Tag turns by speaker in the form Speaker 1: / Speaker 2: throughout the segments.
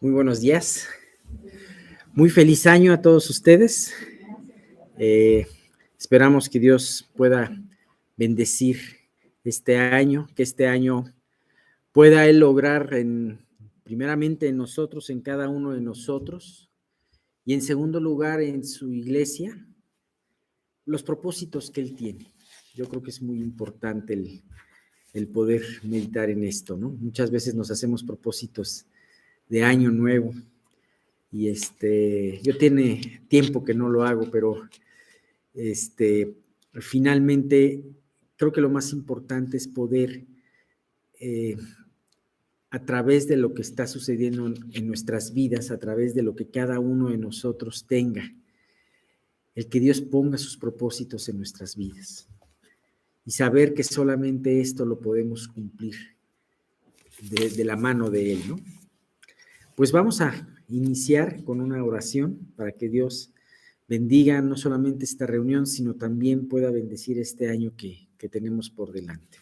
Speaker 1: Muy buenos días. Muy feliz año a todos ustedes. Esperamos que Dios pueda bendecir este año, que este año pueda Él lograr primeramente en nosotros, en cada uno de nosotros, y en segundo lugar en su iglesia, los propósitos que Él tiene. Yo creo que es muy importante el poder meditar en esto, ¿no? Muchas veces nos hacemos propósitos de año nuevo, y yo tiene tiempo que no lo hago, pero finalmente creo que lo más importante es poder a través de lo que está sucediendo en nuestras vidas, a través de lo que cada uno de nosotros tenga, el que Dios ponga sus propósitos en nuestras vidas y saber que solamente esto lo podemos cumplir de la mano de Él, ¿no? Pues vamos a iniciar con una oración para que Dios bendiga no solamente esta reunión, sino también pueda bendecir este año que tenemos por delante.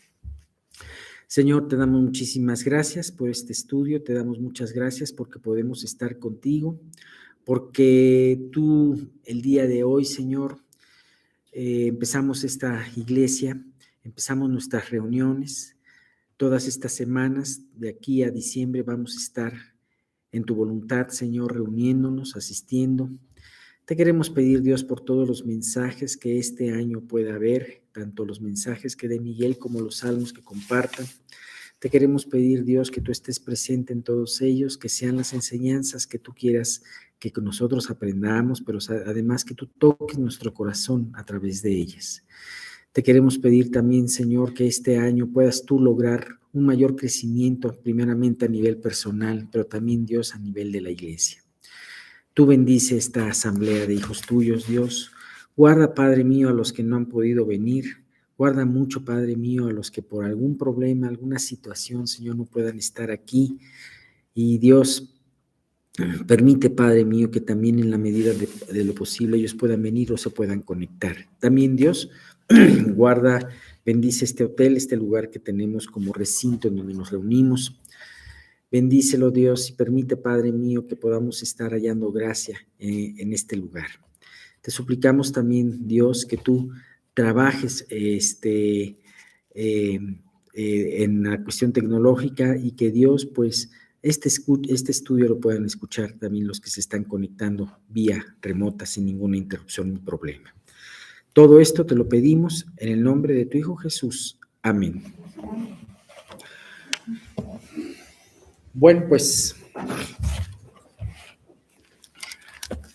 Speaker 1: Señor, te damos muchísimas gracias por este estudio, te damos muchas gracias porque podemos estar contigo, porque tú el día de hoy, Señor, empezamos esta iglesia, empezamos nuestras reuniones, todas estas semanas, de aquí a diciembre vamos a estar en tu voluntad, Señor, reuniéndonos, asistiendo. Te queremos pedir, Dios, por todos los mensajes que este año pueda haber, tanto los mensajes que dé Miguel como los salmos que compartan. Te queremos pedir, Dios, que tú estés presente en todos ellos, que sean las enseñanzas que tú quieras que nosotros aprendamos, pero además que tú toques nuestro corazón a través de ellas. Te queremos pedir también, Señor, que este año puedas tú lograr un mayor crecimiento, primeramente a nivel personal, pero también, Dios, a nivel de la iglesia. Tú bendice esta asamblea de hijos tuyos, Dios. Guarda, Padre mío, a los que no han podido venir. Guarda mucho, Padre mío, a los que por algún problema, alguna situación, Señor, no puedan estar aquí. Y Dios, permite, Padre mío, que también en la medida de lo posible ellos puedan venir o se puedan conectar. También, Dios, guarda, bendice este hotel, este lugar que tenemos como recinto en donde nos reunimos. Bendícelo, Dios, y permite, Padre mío, que podamos estar hallando gracia en este lugar. Te suplicamos también, Dios, que tú trabajes en la cuestión tecnológica y que Dios, pues, este estudio lo puedan escuchar también los que se están conectando vía remota sin ninguna interrupción ni problema. Todo esto te lo pedimos en el nombre de tu Hijo Jesús. Amén. Bueno, pues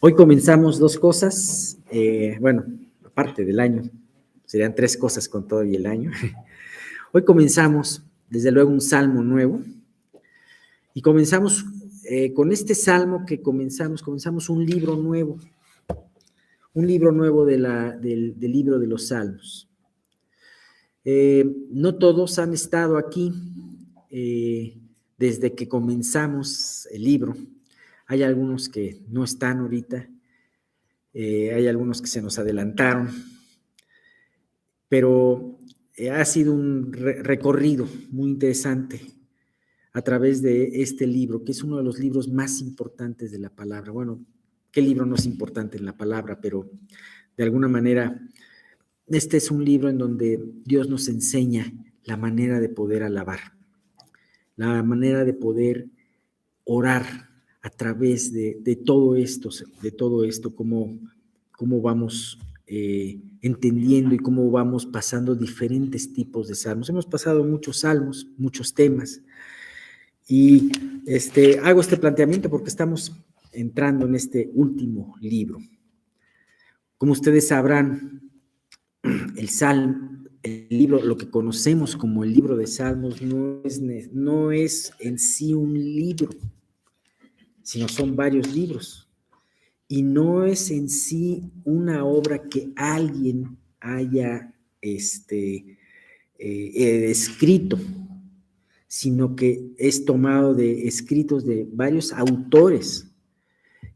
Speaker 1: hoy comenzamos dos cosas, aparte del año, serían tres cosas con todo y el año. Hoy comenzamos, desde luego, un salmo nuevo, y comenzamos con este salmo que comenzamos un libro nuevo del libro de los salmos. No todos han estado aquí desde que comenzamos el libro. Hay algunos que no están ahorita, hay algunos que se nos adelantaron, pero ha sido un recorrido muy interesante a través de este libro, que es uno de los libros más importantes de la palabra. Bueno, ¿qué libro no es importante en la palabra? Pero de alguna manera, este es un libro en donde Dios nos enseña la manera de poder alabar, la manera de poder orar a través de todo esto, cómo vamos entendiendo y cómo vamos pasando diferentes tipos de salmos. Hemos pasado muchos salmos, muchos temas, y hago este planteamiento porque estamos entrando en este último libro. Como ustedes sabrán, el libro, lo que conocemos como el libro de Salmos, no es en sí un libro, sino son varios libros. Y no es en sí una obra que alguien haya escrito, sino que es tomado de escritos de varios autores.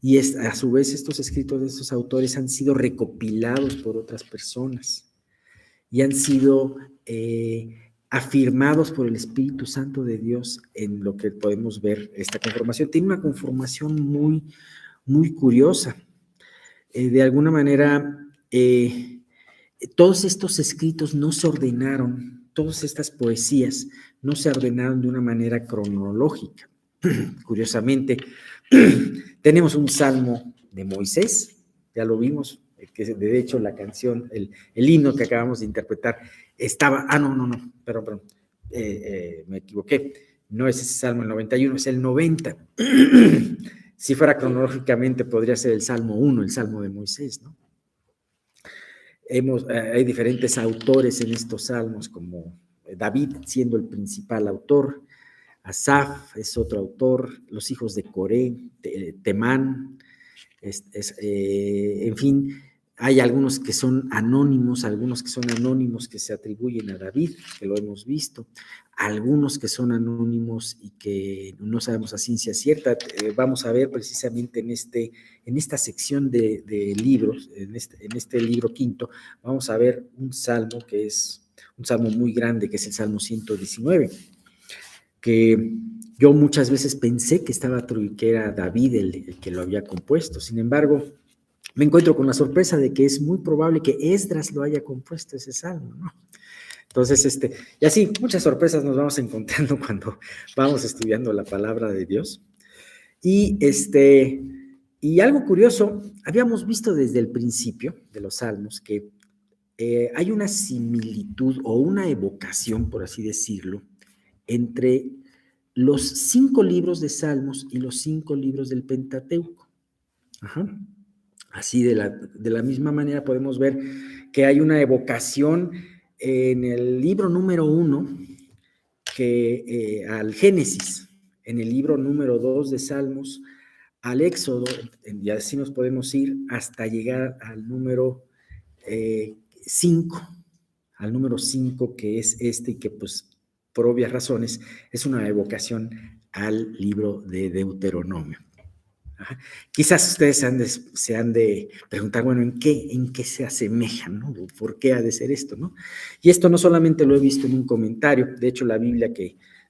Speaker 1: Y a su vez estos escritos de estos autores han sido recopilados por otras personas y han sido afirmados por el Espíritu Santo de Dios en lo que podemos ver esta conformación. Tiene una conformación muy, muy curiosa. De alguna manera, todos estos escritos no se ordenaron, todas estas poesías no se ordenaron de una manera cronológica. Curiosamente, tenemos un salmo de Moisés, ya lo vimos, que de hecho la canción, el himno que acabamos de interpretar, estaba, perdón, me equivoqué, no es ese salmo el 91, es el 90. Si fuera cronológicamente, podría ser el Salmo 1, el Salmo de Moisés, ¿no? Hay diferentes autores en estos salmos, como David siendo el principal autor, Asaf es otro autor, los hijos de Coré, Temán, en fin, hay algunos que son anónimos que se atribuyen a David, que lo hemos visto, algunos que son anónimos y que no sabemos a ciencia cierta. Vamos a ver precisamente en esta sección de libros, en este libro quinto, vamos a ver un salmo que es un salmo muy grande, que es el Salmo 119, que yo muchas veces pensé que era David el que lo había compuesto. Sin embargo, me encuentro con la sorpresa de que es muy probable que Esdras lo haya compuesto ese salmo, ¿no? Entonces, y así, muchas sorpresas nos vamos encontrando cuando vamos estudiando la palabra de Dios. Y algo curioso, habíamos visto desde el principio de los salmos que hay una similitud o una evocación, por así decirlo, entre los 5 libros de Salmos y los 5 libros del Pentateuco. Ajá. Así de la misma manera podemos ver que hay una evocación en el libro número 1 al Génesis, en el libro número 2 de Salmos, al Éxodo, y así nos podemos ir hasta llegar al número 5, al número 5, que es y que pues por obvias razones es una evocación al libro de Deuteronomio. Ajá. Quizás ustedes se han de preguntar, bueno, ¿en qué se asemejan, ¿no? ¿Por qué ha de ser esto, no? Y esto no solamente lo he visto en un comentario, de hecho la Biblia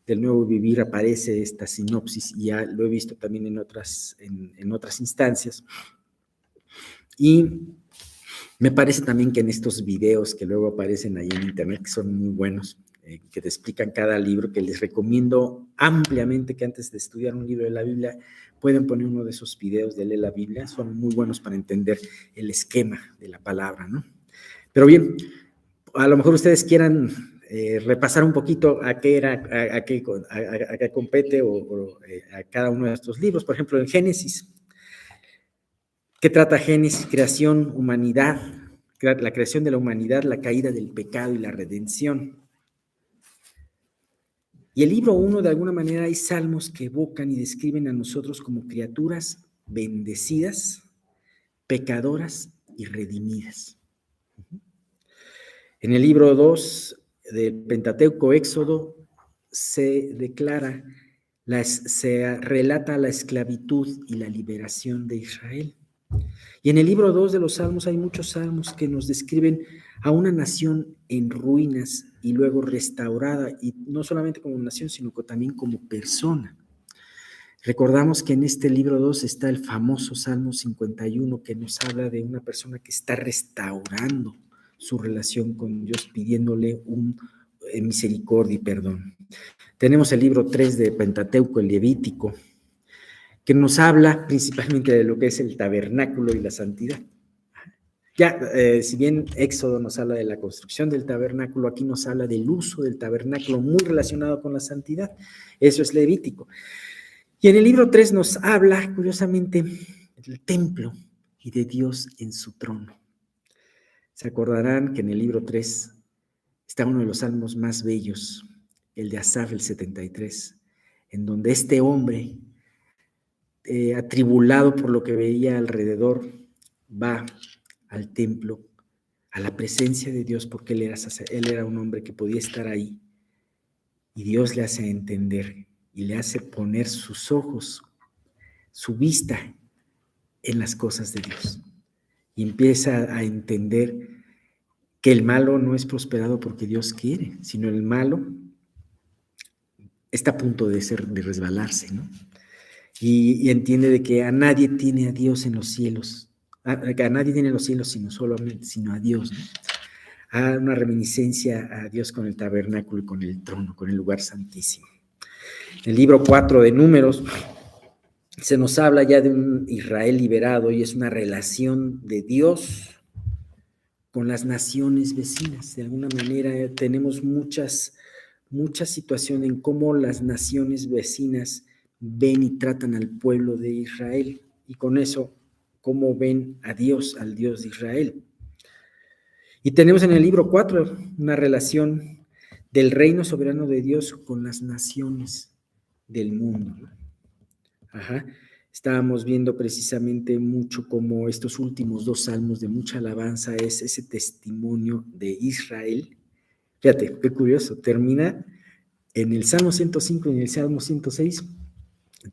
Speaker 1: del Nuevo Vivir aparece esta sinopsis, y ya lo he visto también en otras instancias. Y me parece también que en estos videos que luego aparecen ahí en internet, que son muy buenos, que te explican cada libro, que les recomiendo ampliamente que antes de estudiar un libro de la Biblia pueden poner uno de esos videos de leer la Biblia, son muy buenos para entender el esquema de la palabra, ¿no? Pero bien, a lo mejor ustedes quieran repasar un poquito a qué compete o a cada uno de estos libros. Por ejemplo, en Génesis, ¿qué trata Génesis? Creación, humanidad, la creación de la humanidad, la caída del pecado y la redención. Y el libro 1, de alguna manera, hay salmos que evocan y describen a nosotros como criaturas bendecidas, pecadoras y redimidas. En el libro 2 del Pentateuco, Éxodo, se relata la esclavitud y la liberación de Israel. Y en el libro 2 de los Salmos hay muchos salmos que nos describen a una nación en ruinas y luego restaurada, y no solamente como nación, sino también como persona. Recordamos que en este libro 2 está el famoso Salmo 51, que nos habla de una persona que está restaurando su relación con Dios, pidiéndole misericordia y perdón. Tenemos el libro 3 de Pentateuco, el Levítico, que nos habla principalmente de lo que es el tabernáculo y la santidad. Ya, si bien Éxodo nos habla de la construcción del tabernáculo, aquí nos habla del uso del tabernáculo muy relacionado con la santidad. Eso es Levítico. Y en el libro 3 nos habla, curiosamente, del templo y de Dios en su trono. Se acordarán que en el libro 3 está uno de los salmos más bellos, el de Asaf, el 73, en donde este hombre, atribulado por lo que veía alrededor, va al templo, a la presencia de Dios, porque él era un hombre que podía estar ahí, y Dios le hace entender y le hace poner sus ojos, su vista en las cosas de Dios, y empieza a entender que el malo no es prosperado porque Dios quiere, sino el malo está a punto de resbalarse, ¿no? Y entiende de que a nadie tiene a Dios en los cielos, a nadie tiene en los cielos sino a Dios, ¿no? A una reminiscencia a Dios con el tabernáculo y con el trono, con el lugar santísimo. En el libro 4 de Números se nos habla ya de un Israel liberado y es una relación de Dios con las naciones vecinas. De alguna manera tenemos muchas situaciones en cómo las naciones vecinas ven y tratan al pueblo de Israel y con eso cómo ven a Dios, al Dios de Israel. Y tenemos en el libro 4 una relación del reino soberano de Dios con las naciones del mundo, ¿no? Ajá. Estábamos viendo precisamente mucho cómo estos últimos 2 salmos de mucha alabanza es ese testimonio de Israel. Fíjate, qué curioso, termina en el Salmo 105 y en el Salmo 106,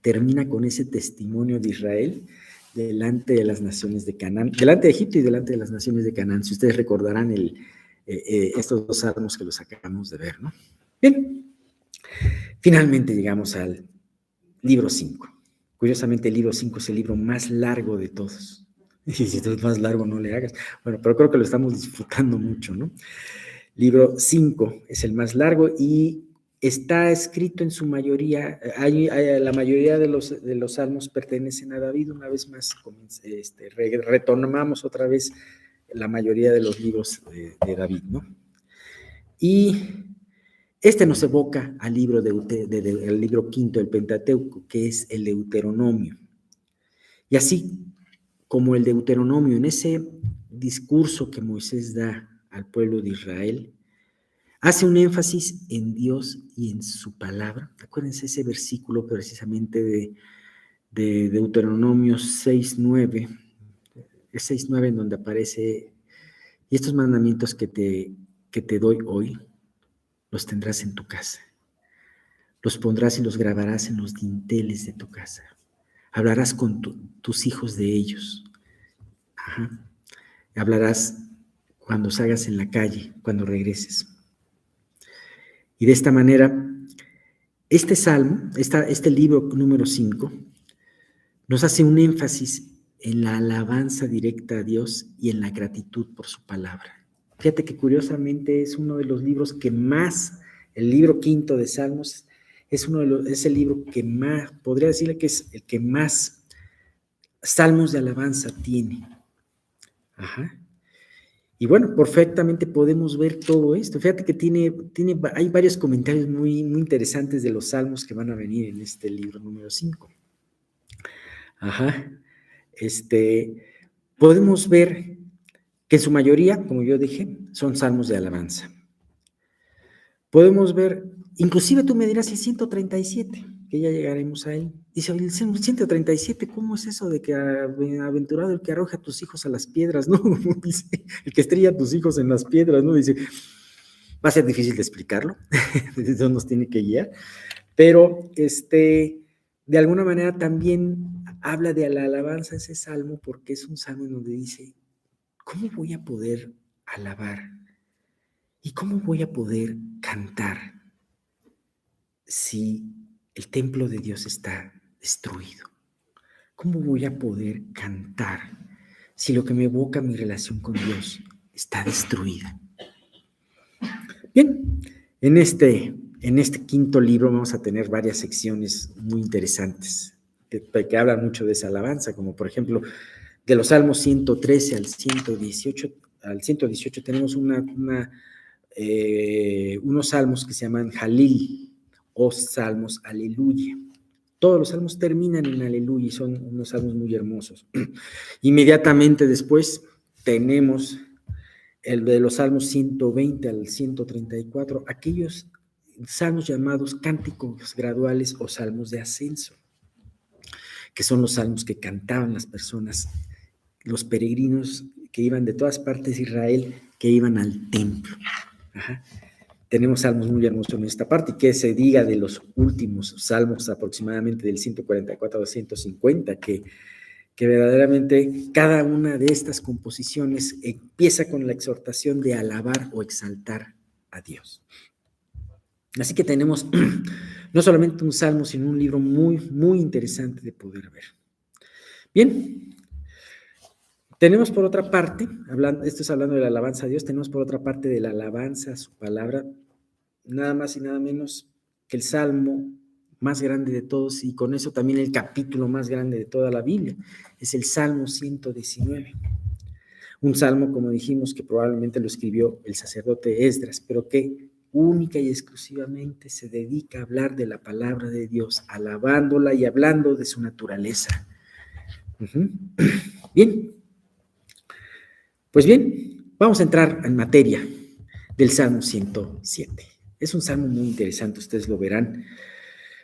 Speaker 1: termina con ese testimonio de Israel delante de las naciones de Canaán, delante de Egipto y delante de las naciones de Canaán. Si ustedes recordarán estos 2 salmos que los acabamos de ver, ¿no? Bien, finalmente llegamos al libro 5. Curiosamente, el libro 5 es el libro más largo de todos. Y si es más largo, no le hagas. Bueno, pero creo que lo estamos disfrutando mucho, ¿no? Libro 5 es el más largo y está escrito en su mayoría, la mayoría de los salmos pertenecen a David. Una vez más, retomamos otra vez la mayoría de los libros de David, ¿no? Y este nos evoca al libro, el libro 5 del Pentateuco, que es el Deuteronomio. Y así como el Deuteronomio, en ese discurso que Moisés da al pueblo de Israel, hace un énfasis en Dios y en su palabra. Acuérdense ese versículo precisamente de Deuteronomio 6:9, es 6:9 en donde aparece, y estos mandamientos que te doy hoy, los tendrás en tu casa. Los pondrás y los grabarás en los dinteles de tu casa. Hablarás con tus hijos de ellos. Ajá. Hablarás cuando salgas en la calle, cuando regreses. Y de esta manera, este salmo, este libro número 5, nos hace un énfasis en la alabanza directa a Dios y en la gratitud por su palabra. Fíjate que curiosamente es uno de los libros que más, el libro 5 de Salmos, es el libro que más, podría decirle que es el que más salmos de alabanza tiene. Ajá. Y bueno, perfectamente podemos ver todo esto. Fíjate que hay varios comentarios muy interesantes de los salmos que van a venir en este libro número 5. Ajá. Podemos ver que en su mayoría, como yo dije, son salmos de alabanza. Podemos ver, inclusive tú me dirás el 137, que ya llegaremos a él. Dice, el 137, ¿cómo es eso de que aventurado el que arroja a tus hijos a las piedras? No, dice, el que estrella a tus hijos en las piedras, ¿no? Dice, va a ser difícil de explicarlo, eso nos tiene que guiar, pero de alguna manera también habla de la alabanza ese salmo, porque es un salmo en donde dice, ¿cómo voy a poder alabar? ¿Y cómo voy a poder cantar si el templo de Dios está destruido? ¿Cómo voy a poder cantar si lo que me evoca mi relación con Dios está destruida? Bien, en este 5 libro vamos a tener varias secciones muy interesantes que hablan mucho de esa alabanza, como por ejemplo, de los Salmos 113 al 118 tenemos unos salmos que se llaman Jalil o salmos Aleluya. Todos los salmos terminan en Aleluya y son unos salmos muy hermosos. Inmediatamente después tenemos el de los salmos 120 al 134, aquellos salmos llamados cánticos graduales o salmos de ascenso, que son los salmos que cantaban las personas, los peregrinos que iban de todas partes de Israel, que iban al templo. Ajá. Tenemos salmos muy hermosos en esta parte, y que se diga de los últimos salmos, aproximadamente del 144 al 150, que verdaderamente cada una de estas composiciones empieza con la exhortación de alabar o exaltar a Dios. Así que tenemos no solamente un salmo, sino un libro muy, muy interesante de poder ver. Bien, tenemos por otra parte, esto es hablando de la alabanza a Dios, tenemos por otra parte de la alabanza a su palabra, nada más y nada menos que el salmo más grande de todos, y con eso también el capítulo más grande de toda la Biblia, es el Salmo 119. Un salmo, como dijimos, que probablemente lo escribió el sacerdote Esdras, pero que única y exclusivamente se dedica a hablar de la palabra de Dios, alabándola y hablando de su naturaleza. Bien, pues bien, vamos a entrar en materia del Salmo 107. Es un salmo muy interesante, ustedes lo verán.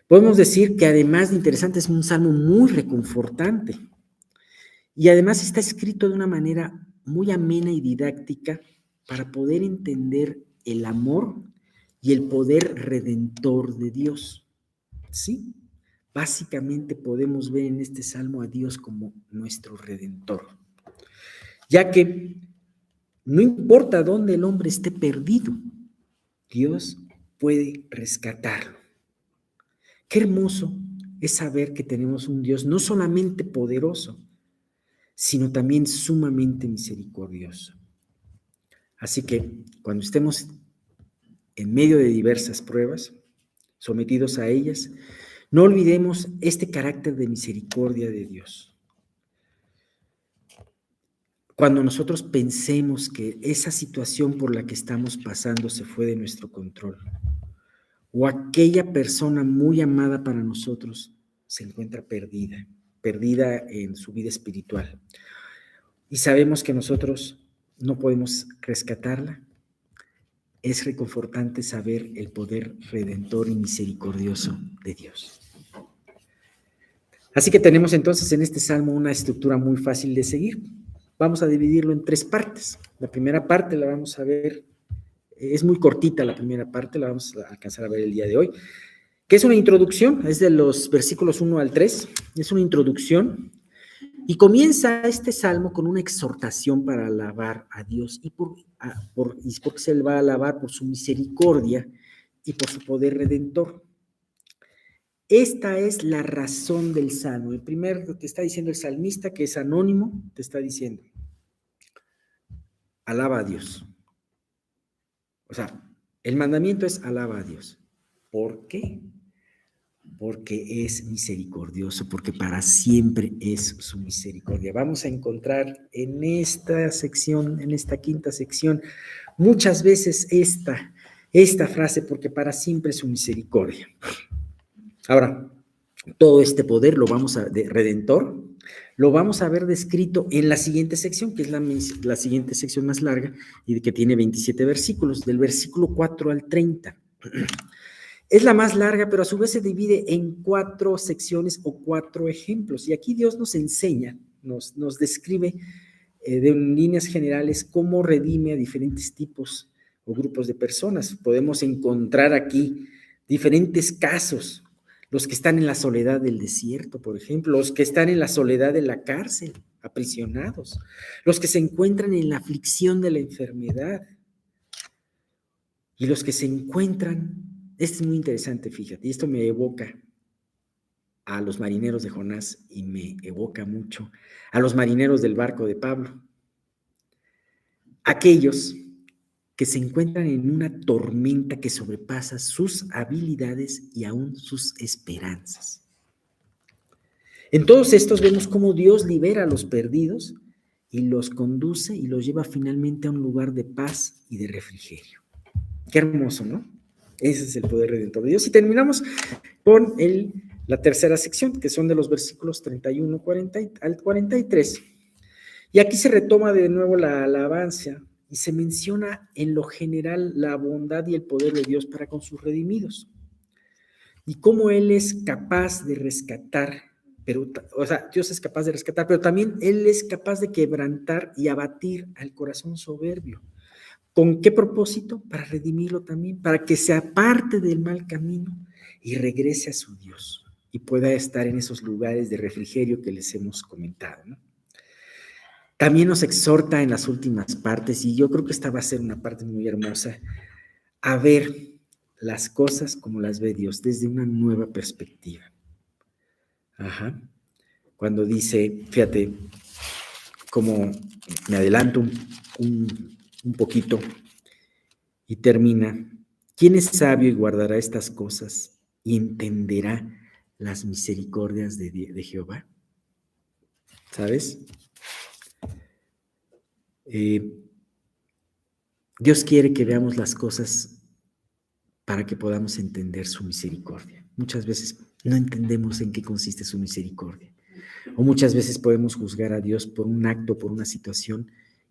Speaker 1: Podemos decir que además de interesante es un salmo muy reconfortante y además está escrito de una manera muy amena y didáctica para poder entender el amor y el poder redentor de Dios. ¿Sí? Básicamente podemos ver en este salmo a Dios como nuestro redentor, ya que no importa dónde el hombre esté perdido, Dios puede rescatarlo. Qué hermoso es saber que tenemos un Dios no solamente poderoso, sino también sumamente misericordioso. Así que cuando estemos en medio de diversas pruebas, sometidos a ellas, no olvidemos este carácter de misericordia de Dios. Cuando nosotros pensemos que esa situación por la que estamos pasando se fue de nuestro control, o aquella persona muy amada para nosotros se encuentra perdida en su vida espiritual, y sabemos que nosotros no podemos rescatarla, es reconfortante saber el poder redentor y misericordioso de Dios. Así que tenemos entonces en este salmo una estructura muy fácil de seguir. Vamos a dividirlo en 3 partes. La primera parte la vamos a ver, es muy cortita la primera parte, la vamos a alcanzar a ver el día de hoy, que es una introducción, es de los versículos 1 al 3, es una introducción, y comienza este salmo con una exhortación para alabar a Dios, y porque se le va a alabar por su misericordia y por su poder redentor. Esta es la razón del salmo. El primero te está diciendo el salmista, que es anónimo, te está diciendo, alaba a Dios. O sea, el mandamiento es alaba a Dios. ¿Por qué? Porque es misericordioso, porque para siempre es su misericordia. Vamos a encontrar en esta sección, en esta quinta sección, muchas veces esta frase, porque para siempre es su misericordia. Ahora, todo este poder de redentor, lo vamos a ver descrito en la siguiente sección, que es la siguiente sección más larga y que tiene 27 versículos, del versículo 4 al 30. Es la más larga, pero a su vez se divide en 4 secciones o 4 ejemplos. Y aquí Dios nos enseña, nos describe en líneas generales cómo redime a diferentes tipos o grupos de personas. Podemos encontrar aquí diferentes casos. Los que están en la soledad del desierto, por ejemplo, los que están en la soledad de la cárcel, aprisionados, los que se encuentran en la aflicción de la enfermedad y los que se encuentran, esto es muy interesante, fíjate, y esto me evoca a los marineros de Jonás y me evoca mucho a los marineros del barco de Pablo, aquellos que se encuentran en una tormenta que sobrepasa sus habilidades y aún sus esperanzas. En todos estos vemos cómo Dios libera a los perdidos y los conduce y los lleva finalmente a un lugar de paz y de refrigerio. Qué hermoso, ¿no? Ese es el poder redentor de Dios. Y terminamos con la tercera sección, que son de los versículos 31 al 43. Y aquí se retoma de nuevo la alabanza y se menciona en lo general la bondad y el poder de Dios para con sus redimidos. Y cómo Él es capaz de rescatar, Dios es capaz de rescatar, pero también Él es capaz de quebrantar y abatir al corazón soberbio. ¿Con qué propósito? Para redimirlo también, para que se aparte del mal camino y regrese a su Dios. y pueda estar en esos lugares de refrigerio que les hemos comentado, ¿no? También nos exhorta en las últimas partes, y yo creo que esta va a ser una parte muy hermosa, a ver las cosas como las ve Dios, desde una nueva perspectiva. Ajá. Cuando dice, fíjate, como me adelanto un poquito y termina, ¿quién es sabio y guardará estas cosas y entenderá las misericordias de Jehová? ¿Sabes? Dios quiere que veamos las cosas para que podamos entender su misericordia. Muchas veces no entendemos en qué consiste su misericordia. O muchas veces podemos juzgar a Dios por un acto, por una situación,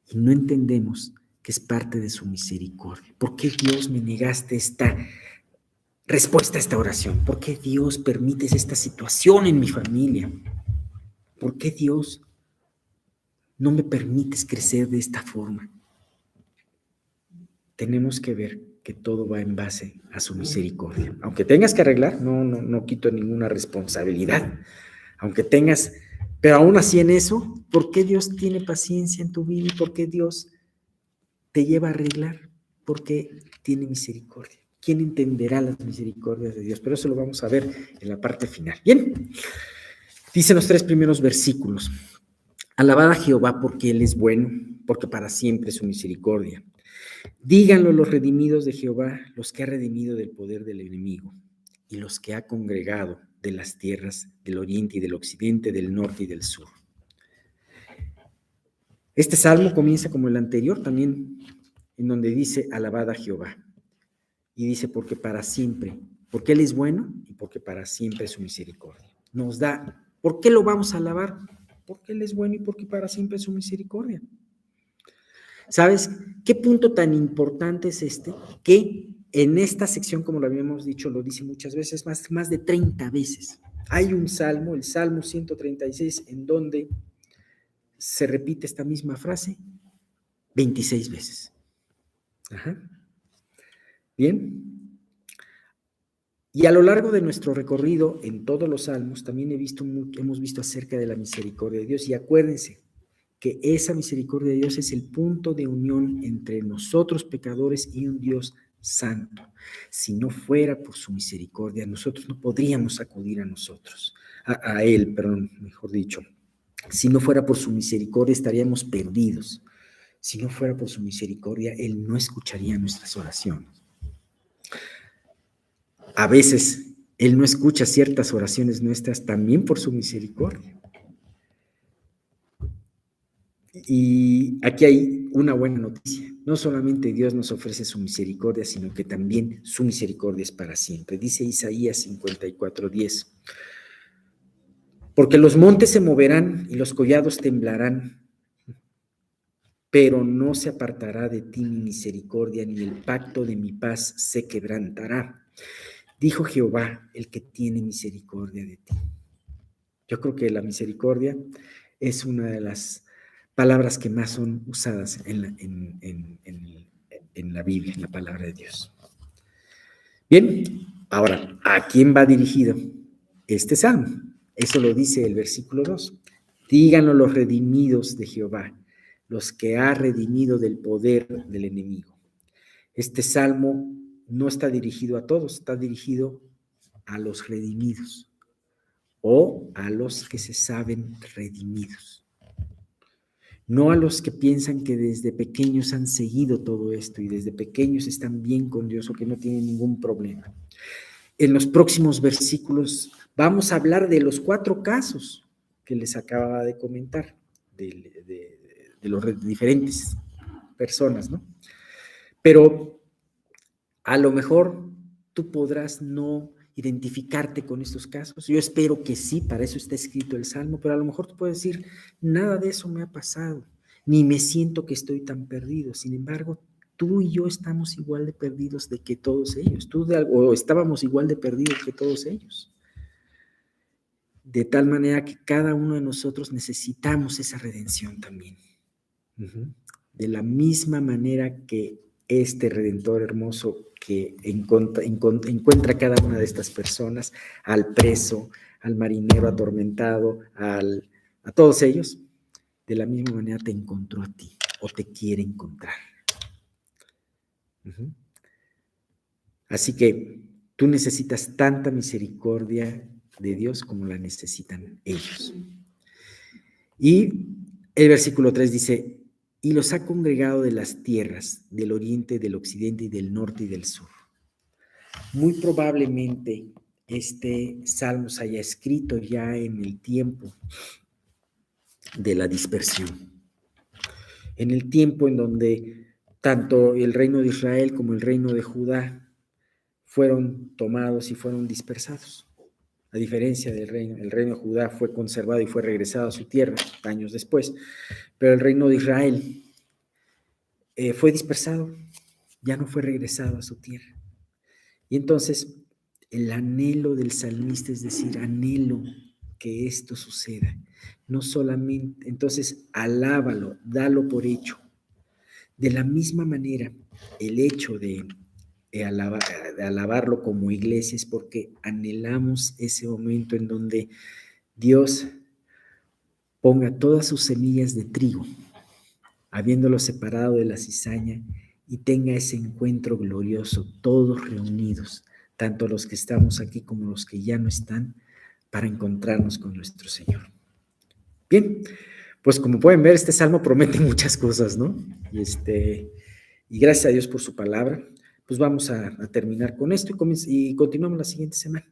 Speaker 1: y no entendemos que es parte de su misericordia. ¿Por qué Dios me negaste esta respuesta a esta oración? ¿Por qué Dios permites esta situación en mi familia? ¿Por qué Dios no me permites crecer de esta forma? Tenemos que ver que todo va en base a su misericordia. Aunque tengas que arreglar, no quito ninguna responsabilidad. Aunque tengas, pero aún así en eso, ¿por qué Dios tiene paciencia en tu vida y por qué Dios te lleva a arreglar? Porque tiene misericordia. ¿Quién entenderá las misericordias de Dios? Pero eso lo vamos a ver en la parte final. Bien, dicen los 3 primeros versículos. Alabad a Jehová porque Él es bueno, porque para siempre es su misericordia. Díganlo los redimidos de Jehová, los que ha redimido del poder del enemigo, y los que ha congregado de las tierras del oriente y del occidente, del norte y del sur. Este salmo comienza como el anterior, también en donde dice, alabad a Jehová. Y dice, porque para siempre, porque Él es bueno y porque para siempre es su misericordia. Nos da, ¿por qué lo vamos a alabar? Porque Él es bueno y porque para siempre es su misericordia. ¿Sabes qué punto tan importante es este? Que en esta sección, como lo habíamos dicho, lo dice muchas veces, más de 30 veces. Hay un salmo, el Salmo 136, en donde se repite esta misma frase 26 veces. Ajá. Bien. Y a lo largo de nuestro recorrido en todos los salmos, también hemos visto acerca de la misericordia de Dios. Y acuérdense que esa misericordia de Dios es el punto de unión entre nosotros pecadores y un Dios santo. Si no fuera por su misericordia, nosotros no podríamos acudir a Él, perdón, mejor dicho. Si no fuera por su misericordia, estaríamos perdidos. Si no fuera por su misericordia, Él no escucharía nuestras oraciones. A veces, Él no escucha ciertas oraciones nuestras también por su misericordia. Y aquí hay una buena noticia. No solamente Dios nos ofrece su misericordia, sino que también su misericordia es para siempre. Dice Isaías 54:10. Porque los montes se moverán y los collados temblarán, pero no se apartará de ti mi misericordia, ni el pacto de mi paz se quebrantará. Dijo Jehová, el que tiene misericordia de ti. Yo creo que la misericordia es una de las palabras que más son usadas en la Biblia, en la palabra de Dios. Bien, ahora, ¿a quién va dirigido este salmo? Eso lo dice el versículo 2. Díganlo los redimidos de Jehová, los que ha redimido del poder del enemigo. Este salmo no está dirigido a todos, está dirigido a los redimidos o a los que se saben redimidos. No a los que piensan que desde pequeños han seguido todo esto y desde pequeños están bien con Dios o que no tienen ningún problema. En los próximos versículos vamos a hablar de los 4 casos que les acababa de comentar, de los diferentes personas, ¿no? Pero a lo mejor tú podrás no identificarte con estos casos. Yo espero que sí, para eso está escrito el Salmo, pero a lo mejor tú puedes decir, nada de eso me ha pasado, ni me siento que estoy tan perdido. Sin embargo, tú y yo estamos igual de perdidos de que todos ellos, o estábamos igual de perdidos que todos ellos. De tal manera que cada uno de nosotros necesitamos esa redención también. De la misma manera que este Redentor hermoso que encuentra cada una de estas personas, al preso, al marinero atormentado, a todos ellos, de la misma manera te encontró a ti o te quiere encontrar. Uh-huh. Así que tú necesitas tanta misericordia de Dios como la necesitan ellos. Y el versículo 3 dice, y los ha congregado de las tierras, del oriente, del occidente y del norte y del sur. Muy probablemente este salmo se haya escrito ya en el tiempo de la dispersión, en el tiempo en donde tanto el reino de Israel como el reino de Judá fueron tomados y fueron dispersados. A diferencia del reino, el reino de Judá fue conservado y fue regresado a su tierra años después, pero el reino de Israel fue dispersado, ya no fue regresado a su tierra. Y entonces el anhelo del salmista es decir, anhelo que esto suceda. No solamente, entonces alábalo, dalo por hecho. De la misma manera, el hecho de alabarlo como iglesia es porque anhelamos ese momento en donde Dios ponga todas sus semillas de trigo, habiéndolo separado de la cizaña, y tenga ese encuentro glorioso, todos reunidos, tanto los que estamos aquí como los que ya no están, para encontrarnos con nuestro Señor. Bien, pues como pueden ver, este salmo promete muchas cosas, ¿no? Y gracias a Dios por su palabra. Pues vamos a terminar con esto y continuamos la siguiente semana.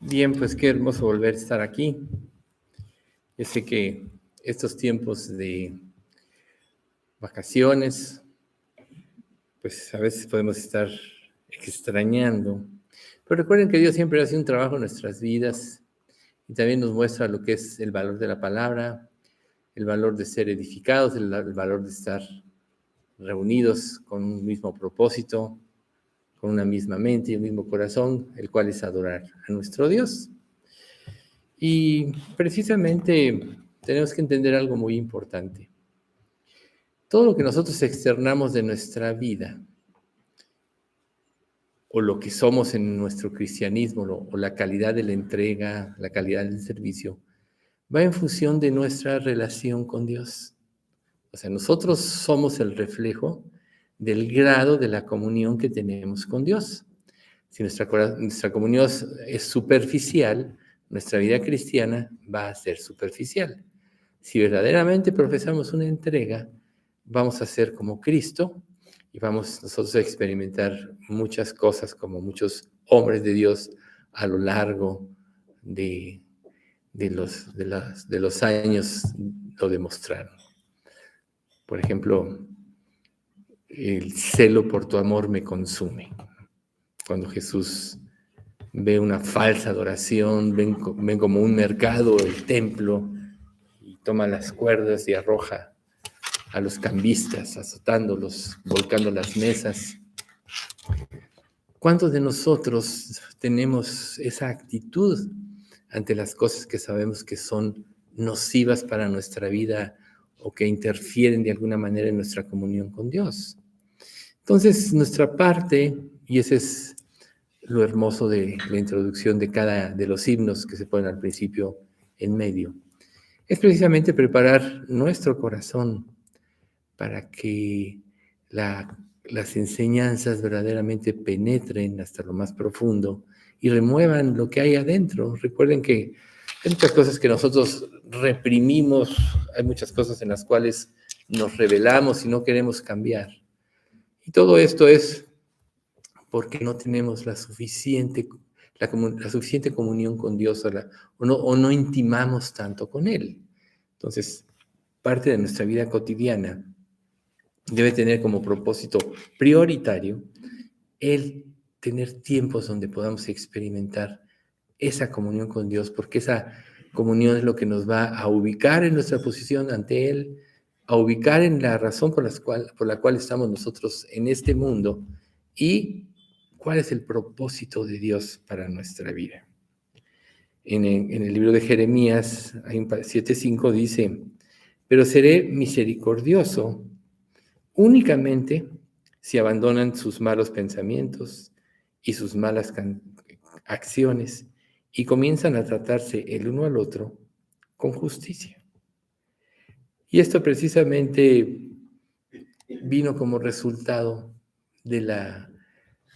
Speaker 2: Bien, pues qué hermoso volver a estar aquí. Yo sé que estos tiempos de vacaciones, pues a veces podemos estar extrañando. Pero recuerden que Dios siempre hace un trabajo en nuestras vidas y también nos muestra lo que es el valor de la palabra, el valor de ser edificados, el valor de estar reunidos con un mismo propósito, con una misma mente y un mismo corazón, el cual es adorar a nuestro Dios. Y precisamente tenemos que entender algo muy importante. Todo lo que nosotros externamos de nuestra vida, o lo que somos en nuestro cristianismo, o la calidad de la entrega, la calidad del servicio, va en función de nuestra relación con Dios. O sea, nosotros somos el reflejo del grado de la comunión que tenemos con Dios. Si nuestra comunión es superficial, nuestra vida cristiana va a ser superficial. Si verdaderamente profesamos una entrega, vamos a ser como Cristo y vamos nosotros a experimentar muchas cosas como muchos hombres de Dios a lo largo de los años lo demostraron. Por ejemplo, el celo por tu amor me consume. Cuando Jesús ve una falsa adoración, ven como un mercado el templo y toma las cuerdas y arroja a los cambistas, azotándolos, volcando las mesas. ¿Cuántos de nosotros tenemos esa actitud ante las cosas que sabemos que son nocivas para nuestra vida o que interfieren de alguna manera en nuestra comunión con Dios? Entonces, nuestra parte, y ese es lo hermoso de la introducción de cada de los himnos que se ponen al principio en medio, es precisamente preparar nuestro corazón para que las enseñanzas verdaderamente penetren hasta lo más profundo y remuevan lo que hay adentro. Recuerden que hay muchas cosas que nosotros reprimimos, hay muchas cosas en las cuales nos rebelamos y no queremos cambiar. Y todo esto es porque no tenemos la suficiente comunión con Dios o no intimamos tanto con Él. Entonces, parte de nuestra vida cotidiana debe tener como propósito prioritario el tener tiempos donde podamos experimentar esa comunión con Dios, porque esa comunión es lo que nos va a ubicar en nuestra posición ante Él, a ubicar en la razón por la cual estamos nosotros en este mundo y cuál es el propósito de Dios para nuestra vida. En el libro de Jeremías 7:5 dice, pero seré misericordioso únicamente si abandonan sus malos pensamientos y sus malas acciones y comienzan a tratarse el uno al otro con justicia. Y esto precisamente vino como resultado del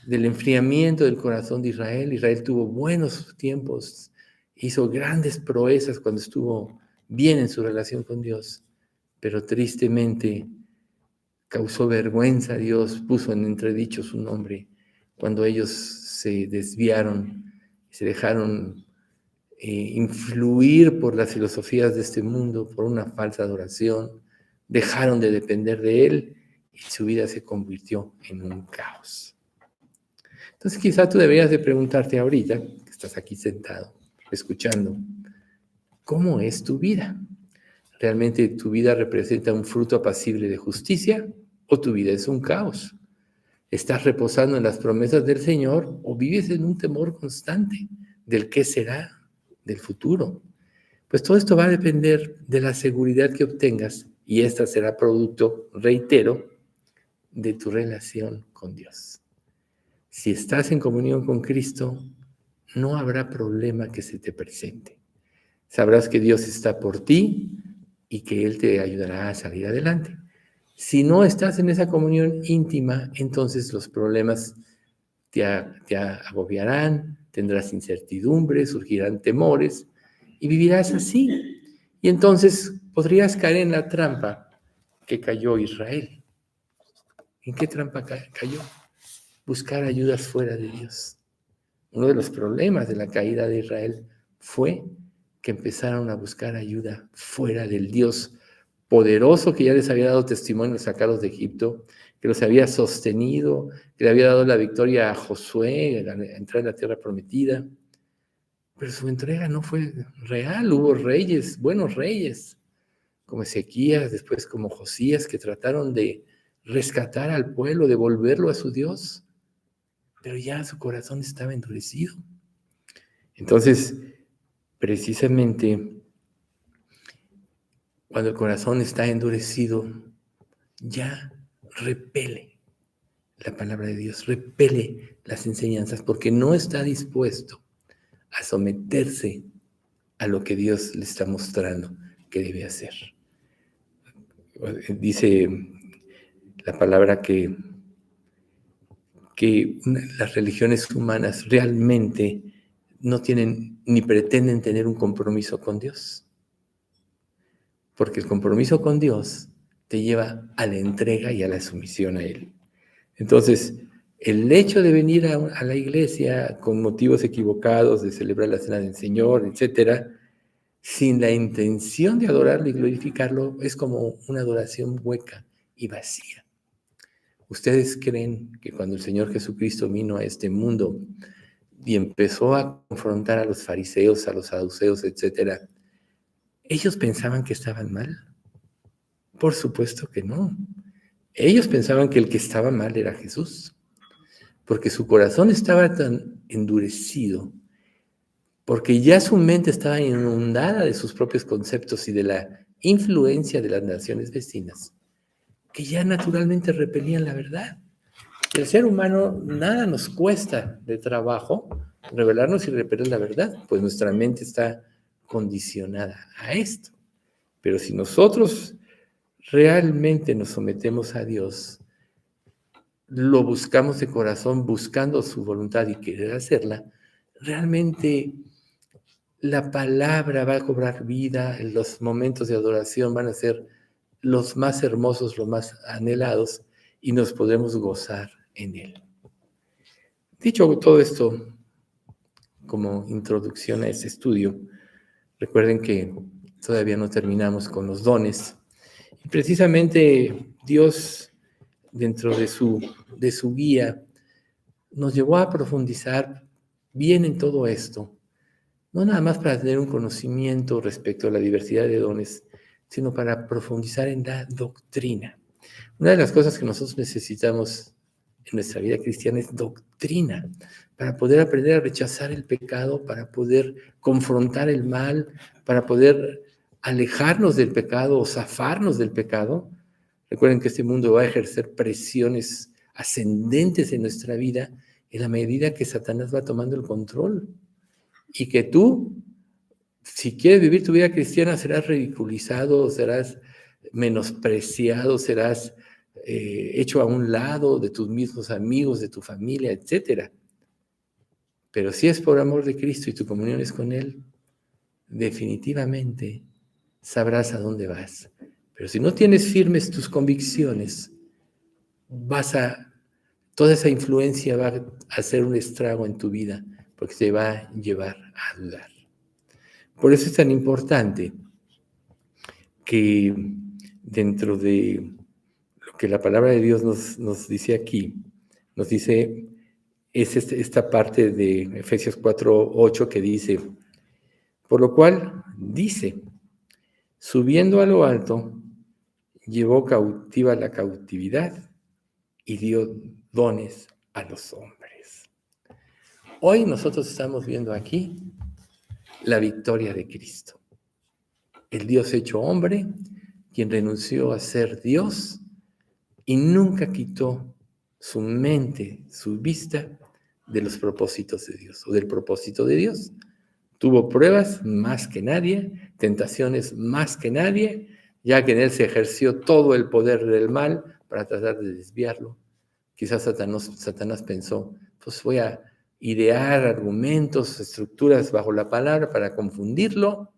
Speaker 2: enfriamiento del corazón de Israel. Israel tuvo buenos tiempos, hizo grandes proezas cuando estuvo bien en su relación con Dios, pero tristemente causó vergüenza a Dios, puso en entredicho su nombre cuando ellos se desviaron, se dejaron influir por las filosofías de este mundo, por una falsa adoración, dejaron de depender de Él y su vida se convirtió en un caos. Entonces quizá tú deberías de preguntarte ahorita, que estás aquí sentado, escuchando, ¿cómo es tu vida? ¿Realmente tu vida representa un fruto apacible de justicia o tu vida es un caos? ¿Estás reposando en las promesas del Señor o vives en un temor constante del qué será, del futuro? Pues todo esto va a depender de la seguridad que obtengas y esta será producto, reitero, de tu relación con Dios. Si estás en comunión con Cristo, no habrá problema que se te presente. Sabrás que Dios está por ti y que Él te ayudará a salir adelante. Si no estás en esa comunión íntima, entonces los problemas te agobiarán, tendrás incertidumbre, surgirán temores y vivirás así. Y entonces podrías caer en la trampa que cayó Israel. ¿En qué trampa cayó? Buscar ayudas fuera de Dios. Uno de los problemas de la caída de Israel fue que empezaron a buscar ayuda fuera del Dios poderoso que ya les había dado testimonio sacados de Egipto, que los había sostenido, que le había dado la victoria a Josué, a entrar en la tierra prometida. Pero su entrega no fue real. Hubo reyes, buenos reyes, como Ezequías, después como Josías, que trataron de rescatar al pueblo, de volverlo a su Dios, pero ya su corazón estaba endurecido. Entonces, precisamente, cuando el corazón está endurecido, ya repele la palabra de Dios, repele las enseñanzas, porque no está dispuesto a someterse a lo que Dios le está mostrando que debe hacer. Dice la palabra que las religiones humanas realmente no tienen ni pretenden tener un compromiso con Dios. Porque el compromiso con Dios te lleva a la entrega y a la sumisión a Él. Entonces, el hecho de venir a la iglesia con motivos equivocados, de celebrar la cena del Señor, etcétera, sin la intención de adorarlo y glorificarlo, es como una adoración hueca y vacía. ¿Ustedes creen que cuando el Señor Jesucristo vino a este mundo y empezó a confrontar a los fariseos, a los saduceos, etcétera, ellos pensaban que estaban mal? Por supuesto que no. Ellos pensaban que el que estaba mal era Jesús, porque su corazón estaba tan endurecido, porque ya su mente estaba inundada de sus propios conceptos y de la influencia de las naciones vecinas, que ya naturalmente repelían la verdad. El ser humano, nada nos cuesta de trabajo revelarnos y repeler la verdad, pues nuestra mente está condicionada a esto. Pero si nosotros realmente nos sometemos a Dios, lo buscamos de corazón, buscando su voluntad y querer hacerla, realmente la palabra va a cobrar vida, los momentos de adoración van a ser los más hermosos, los más anhelados, y nos podemos gozar en Él. Dicho todo esto, como introducción a este estudio, recuerden que todavía no terminamos con los dones. Y precisamente Dios, dentro de su guía, nos llevó a profundizar bien en todo esto. No nada más para tener un conocimiento respecto a la diversidad de dones, sino para profundizar en la doctrina. Una de las cosas que nosotros necesitamos en nuestra vida cristiana es doctrina, para poder aprender a rechazar el pecado, para poder confrontar el mal, para poder alejarnos del pecado o zafarnos del pecado. Recuerden que este mundo va a ejercer presiones ascendentes en nuestra vida en la medida que Satanás va tomando el control. y que tú, si quieres vivir tu vida cristiana, serás ridiculizado, serás menospreciado, serás hecho a un lado de tus mismos amigos, de tu familia, etc. Pero si es por amor de Cristo y tu comunión es con Él, definitivamente sabrás a dónde vas. Pero si no tienes firmes tus convicciones, toda esa influencia va a hacer un estrago en tu vida, porque te va a llevar a dudar. Por eso es tan importante que dentro de lo que la palabra de Dios nos dice aquí, nos dice, es esta parte de Efesios 4:8 que dice, por lo cual dice, subiendo a lo alto, llevó cautiva la cautividad y dio dones a los hombres. Hoy nosotros estamos viendo aquí la victoria de Cristo. El Dios hecho hombre, quien renunció a ser Dios y nunca quitó su mente, su vista de los propósitos de Dios o del propósito de Dios. Tuvo pruebas más que nadie, tentaciones más que nadie, ya que en él se ejerció todo el poder del mal para tratar de desviarlo. Quizás Satanás pensó, pues voy a idear argumentos, estructuras bajo la palabra para confundirlo,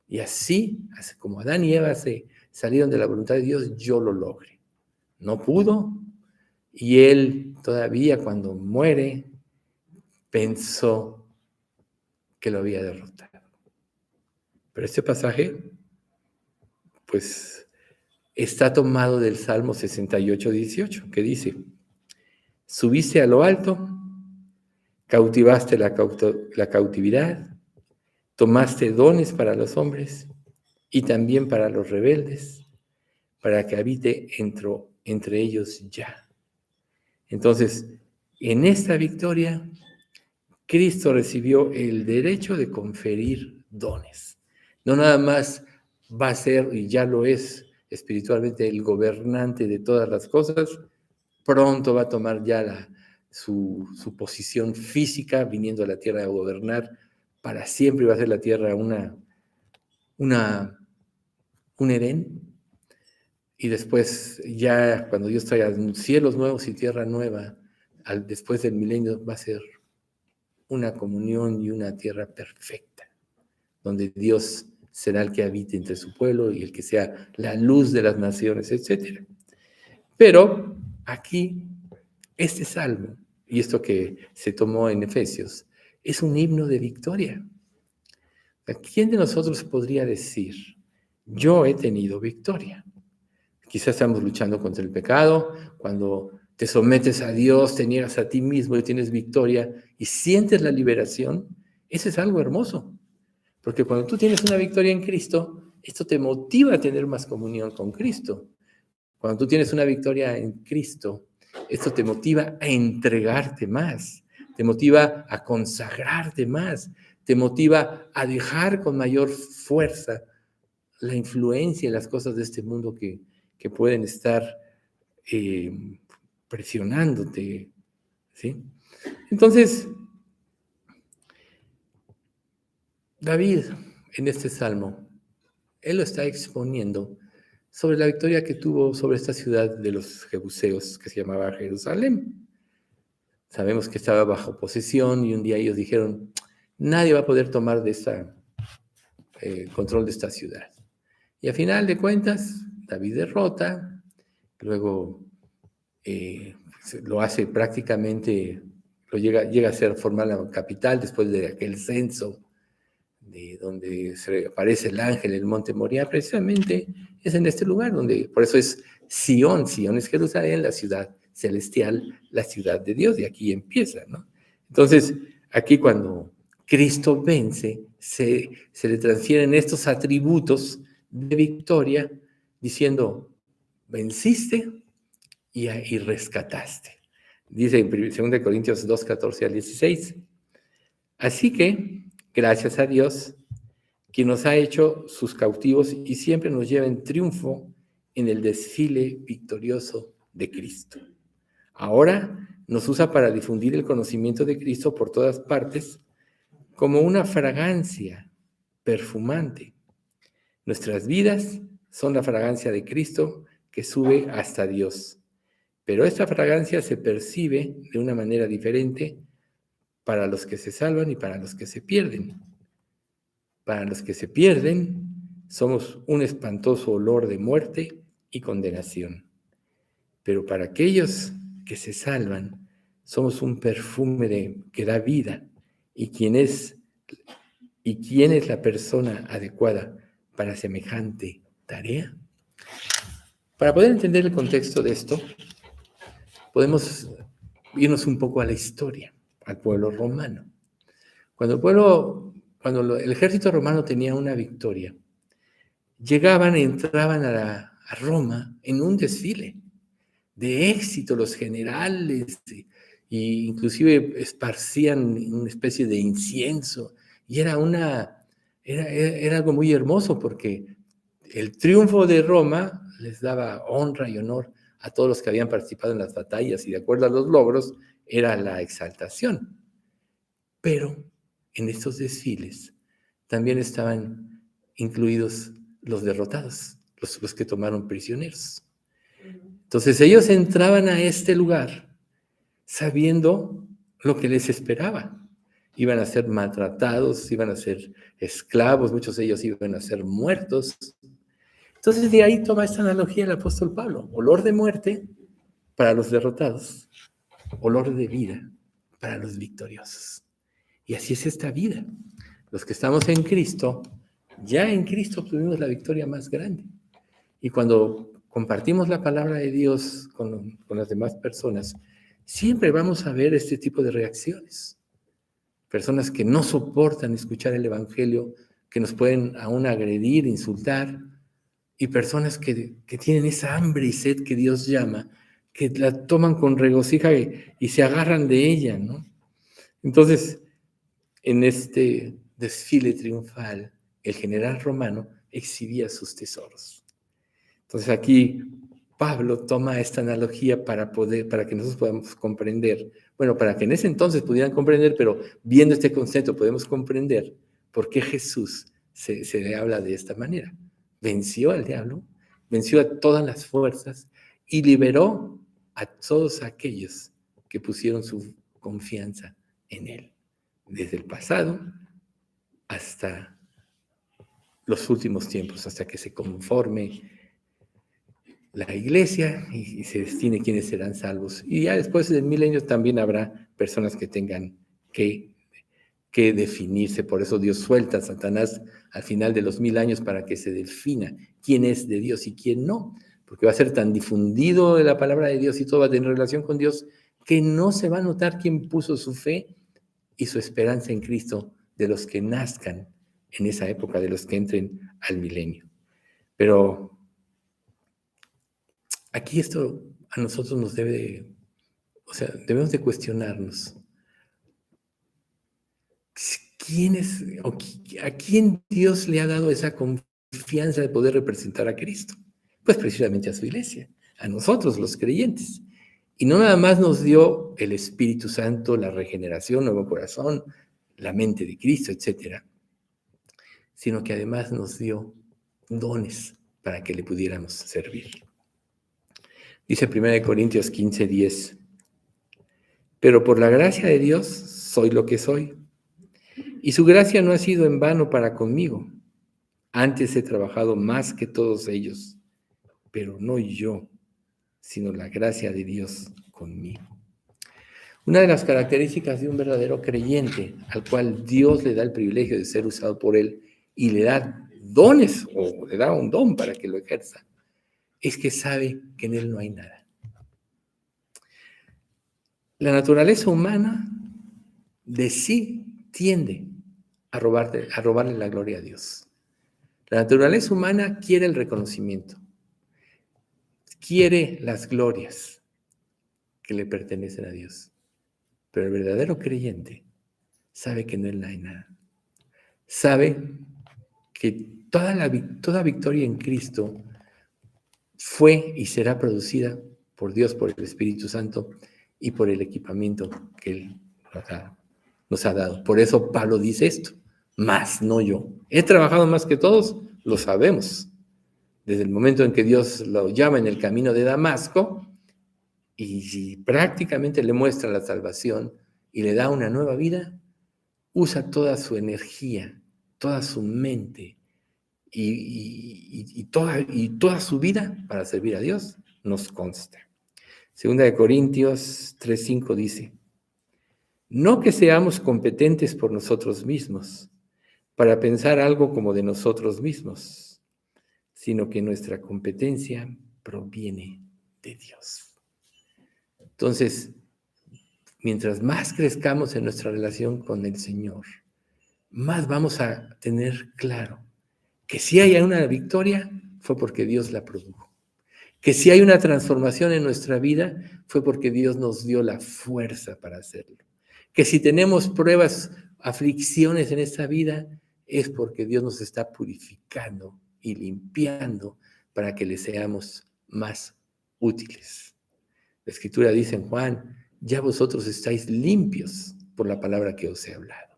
Speaker 2: y así como Adán y Eva se salieron de la voluntad de Dios, yo lo logré. No pudo, y él todavía cuando muere pensó que lo había derrotado. Pero este pasaje, pues, está tomado del Salmo 68:18, que dice, subiste a lo alto, cautivaste la cautividad, tomaste dones para los hombres y también para los rebeldes, para que habite entre ellos ya. Entonces, en esta victoria, Cristo recibió el derecho de conferir dones. No nada más va a ser, y ya lo es espiritualmente, el gobernante de todas las cosas, pronto va a tomar ya su posición física, viniendo a la tierra a gobernar para siempre, va a ser la tierra un Edén, y después ya cuando Dios traiga cielos nuevos y tierra nueva, después del milenio va a ser una comunión y una tierra perfecta, donde Dios será el que habite entre su pueblo y el que sea la luz de las naciones, etc. Pero aquí, este salmo, y esto que se tomó en Efesios, es un himno de victoria. ¿Quién de nosotros podría decir, yo he tenido victoria? Quizás estamos luchando contra el pecado, cuando te sometes a Dios, te niegas a ti mismo y tienes victoria y sientes la liberación, eso es algo hermoso. Porque cuando tú tienes una victoria en Cristo, esto te motiva a tener más comunión con Cristo. Cuando tú tienes una victoria en Cristo, esto te motiva a entregarte más, te motiva a consagrarte más, te motiva a dejar con mayor fuerza la influencia y las cosas de este mundo que pueden estar presionándote, ¿sí? Entonces, David, en este salmo, él lo está exponiendo sobre la victoria que tuvo sobre esta ciudad de los jebuseos que se llamaba Jerusalén. Sabemos que estaba bajo posesión y un día ellos dijeron, nadie va a poder tomar control de esta ciudad. Y a final de cuentas, David derrota, luego lo hace prácticamente, llega a ser formar la capital después de aquel censo de donde se aparece el ángel en el monte Moría, precisamente es en este lugar donde, por eso es Sion es Jerusalén, la ciudad celestial, la ciudad de Dios, y aquí empieza, ¿no? Entonces, aquí cuando Cristo vence, se le transfieren estos atributos de victoria, diciendo, venciste y rescataste. Dice en 2 Corintios 2, 14 al 16. Así que, gracias a Dios, quien nos ha hecho sus cautivos y siempre nos lleva en triunfo en el desfile victorioso de Cristo. Ahora nos usa para difundir el conocimiento de Cristo por todas partes, como una fragancia perfumante. Nuestras vidas son la fragancia de Cristo que sube hasta Dios. Pero esta fragancia se percibe de una manera diferente para los que se salvan y para los que se pierden. Para los que se pierden, somos un espantoso olor de muerte y condenación. Pero para aquellos que se salvan, somos un perfume que da vida. ¿Y quién es la persona adecuada para semejante tarea? Para poder entender el contexto de esto, podemos irnos un poco a la historia, al pueblo romano. Cuando el ejército romano tenía una victoria, llegaban y entraban a Roma en un desfile de éxito, los generales, e inclusive esparcían una especie de incienso, y era algo muy hermoso porque el triunfo de Roma les daba honra y honor a todos los que habían participado en las batallas, y de acuerdo a los logros era la exaltación. Pero en estos desfiles también estaban incluidos los derrotados, los que tomaron prisioneros. Entonces ellos entraban a este lugar sabiendo lo que les esperaba. Iban a ser maltratados, iban a ser esclavos, muchos de ellos iban a ser muertos. Entonces de ahí toma esta analogía el apóstol Pablo: olor de muerte para los derrotados, olor de vida para los victoriosos. Y así es esta vida. Los que estamos en Cristo, ya en Cristo obtuvimos la victoria más grande. Y cuando compartimos la palabra de Dios con las demás personas, siempre vamos a ver este tipo de reacciones. Personas que no soportan escuchar el Evangelio, que nos pueden aún agredir, insultar, y personas que tienen esa hambre y sed que Dios llama, que la toman con regocijo y se agarran de ella, ¿no? Entonces, en este desfile triunfal, el general romano exhibía sus tesoros. Entonces aquí Pablo toma esta analogía para que nosotros podamos comprender, bueno, para que en ese entonces pudieran comprender, pero viendo este concepto podemos comprender por qué Jesús se le habla de esta manera. Venció al diablo, venció a todas las fuerzas y liberó a todos aquellos que pusieron su confianza en él, desde el pasado hasta los últimos tiempos, hasta que se conforme la iglesia y se destine quiénes serán salvos. Y ya después de 1000 años también habrá personas que tengan que definirse. Por eso Dios suelta a Satanás al final de los 1000 años para que se defina quién es de Dios y quién no. Porque va a ser tan difundido la palabra de Dios y todo va a tener relación con Dios que no se va a notar quién puso su fe y su esperanza en Cristo de los que nazcan en esa época, de los que entren al milenio. Pero aquí esto a nosotros nos debemos de cuestionarnos. ¿A quién Dios le ha dado esa confianza de poder representar a Cristo? Pues precisamente a su iglesia, a nosotros los creyentes. Y no nada más nos dio el Espíritu Santo, la regeneración, nuevo corazón, la mente de Cristo, etcétera, sino que además nos dio dones para que le pudiéramos servir. Dice 1 Corintios 15:10, pero por la gracia de Dios soy lo que soy, y su gracia no ha sido en vano para conmigo. Antes he trabajado más que todos ellos, pero no yo, sino la gracia de Dios conmigo. Una de las características de un verdadero creyente, al cual Dios le da el privilegio de ser usado por él y le da dones o le da un don para que lo ejerza, es que sabe que en él no hay nada. La naturaleza humana de sí tiende a robarle la gloria a Dios. La naturaleza humana quiere el reconocimiento, quiere las glorias que le pertenecen a Dios. Pero el verdadero creyente sabe que en él no hay nada. Sabe que toda victoria en Cristo fue y será producida por Dios, por el Espíritu Santo y por el equipamiento que Él nos da. nos ha dado. Por eso Pablo dice esto, más no yo. He trabajado más que todos, lo sabemos. Desde el momento en que Dios lo llama en el camino de Damasco y prácticamente le muestra la salvación y le da una nueva vida, usa toda su energía, toda su mente y toda su vida para servir a Dios, nos consta. Segunda de Corintios 3:5 dice, no que seamos competentes por nosotros mismos, para pensar algo como de nosotros mismos, sino que nuestra competencia proviene de Dios. Entonces, mientras más crezcamos en nuestra relación con el Señor, más vamos a tener claro que si hay una victoria, fue porque Dios la produjo. Que si hay una transformación en nuestra vida, fue porque Dios nos dio la fuerza para hacerlo. Que si tenemos pruebas, aflicciones en esta vida, es porque Dios nos está purificando y limpiando para que le seamos más útiles. La Escritura dice en Juan, ya vosotros estáis limpios por la palabra que os he hablado.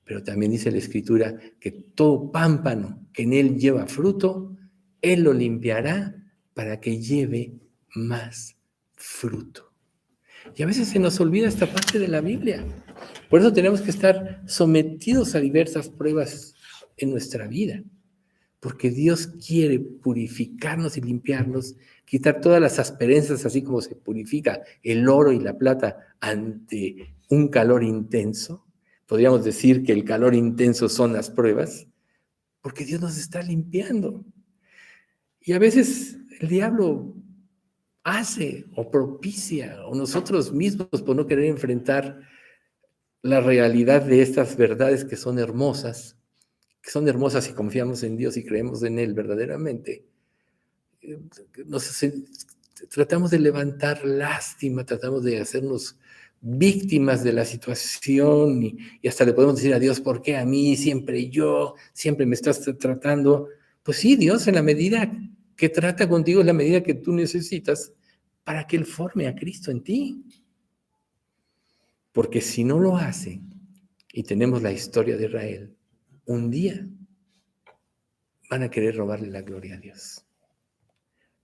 Speaker 2: Pero también dice la Escritura que todo pámpano que en él lleva fruto, él lo limpiará para que lleve más fruto. Y a veces se nos olvida esta parte de la Biblia. Por eso tenemos que estar sometidos a diversas pruebas en nuestra vida. Porque Dios quiere purificarnos y limpiarnos, quitar todas las asperezas, así como se purifica el oro y la plata ante un calor intenso. Podríamos decir que el calor intenso son las pruebas, porque Dios nos está limpiando. Y a veces el diablo hace o propicia, o nosotros mismos por no querer enfrentar la realidad de estas verdades que son hermosas si confiamos en Dios y creemos en Él verdaderamente. Tratamos de levantar lástima, tratamos de hacernos víctimas de la situación y hasta le podemos decir a Dios, ¿por qué a mí? Siempre me estás tratando. Pues sí, Dios en la medida que trata contigo es la medida que tú necesitas para que Él forme a Cristo en ti. Porque si no lo hace, y tenemos la historia de Israel, un día van a querer robarle la gloria a Dios.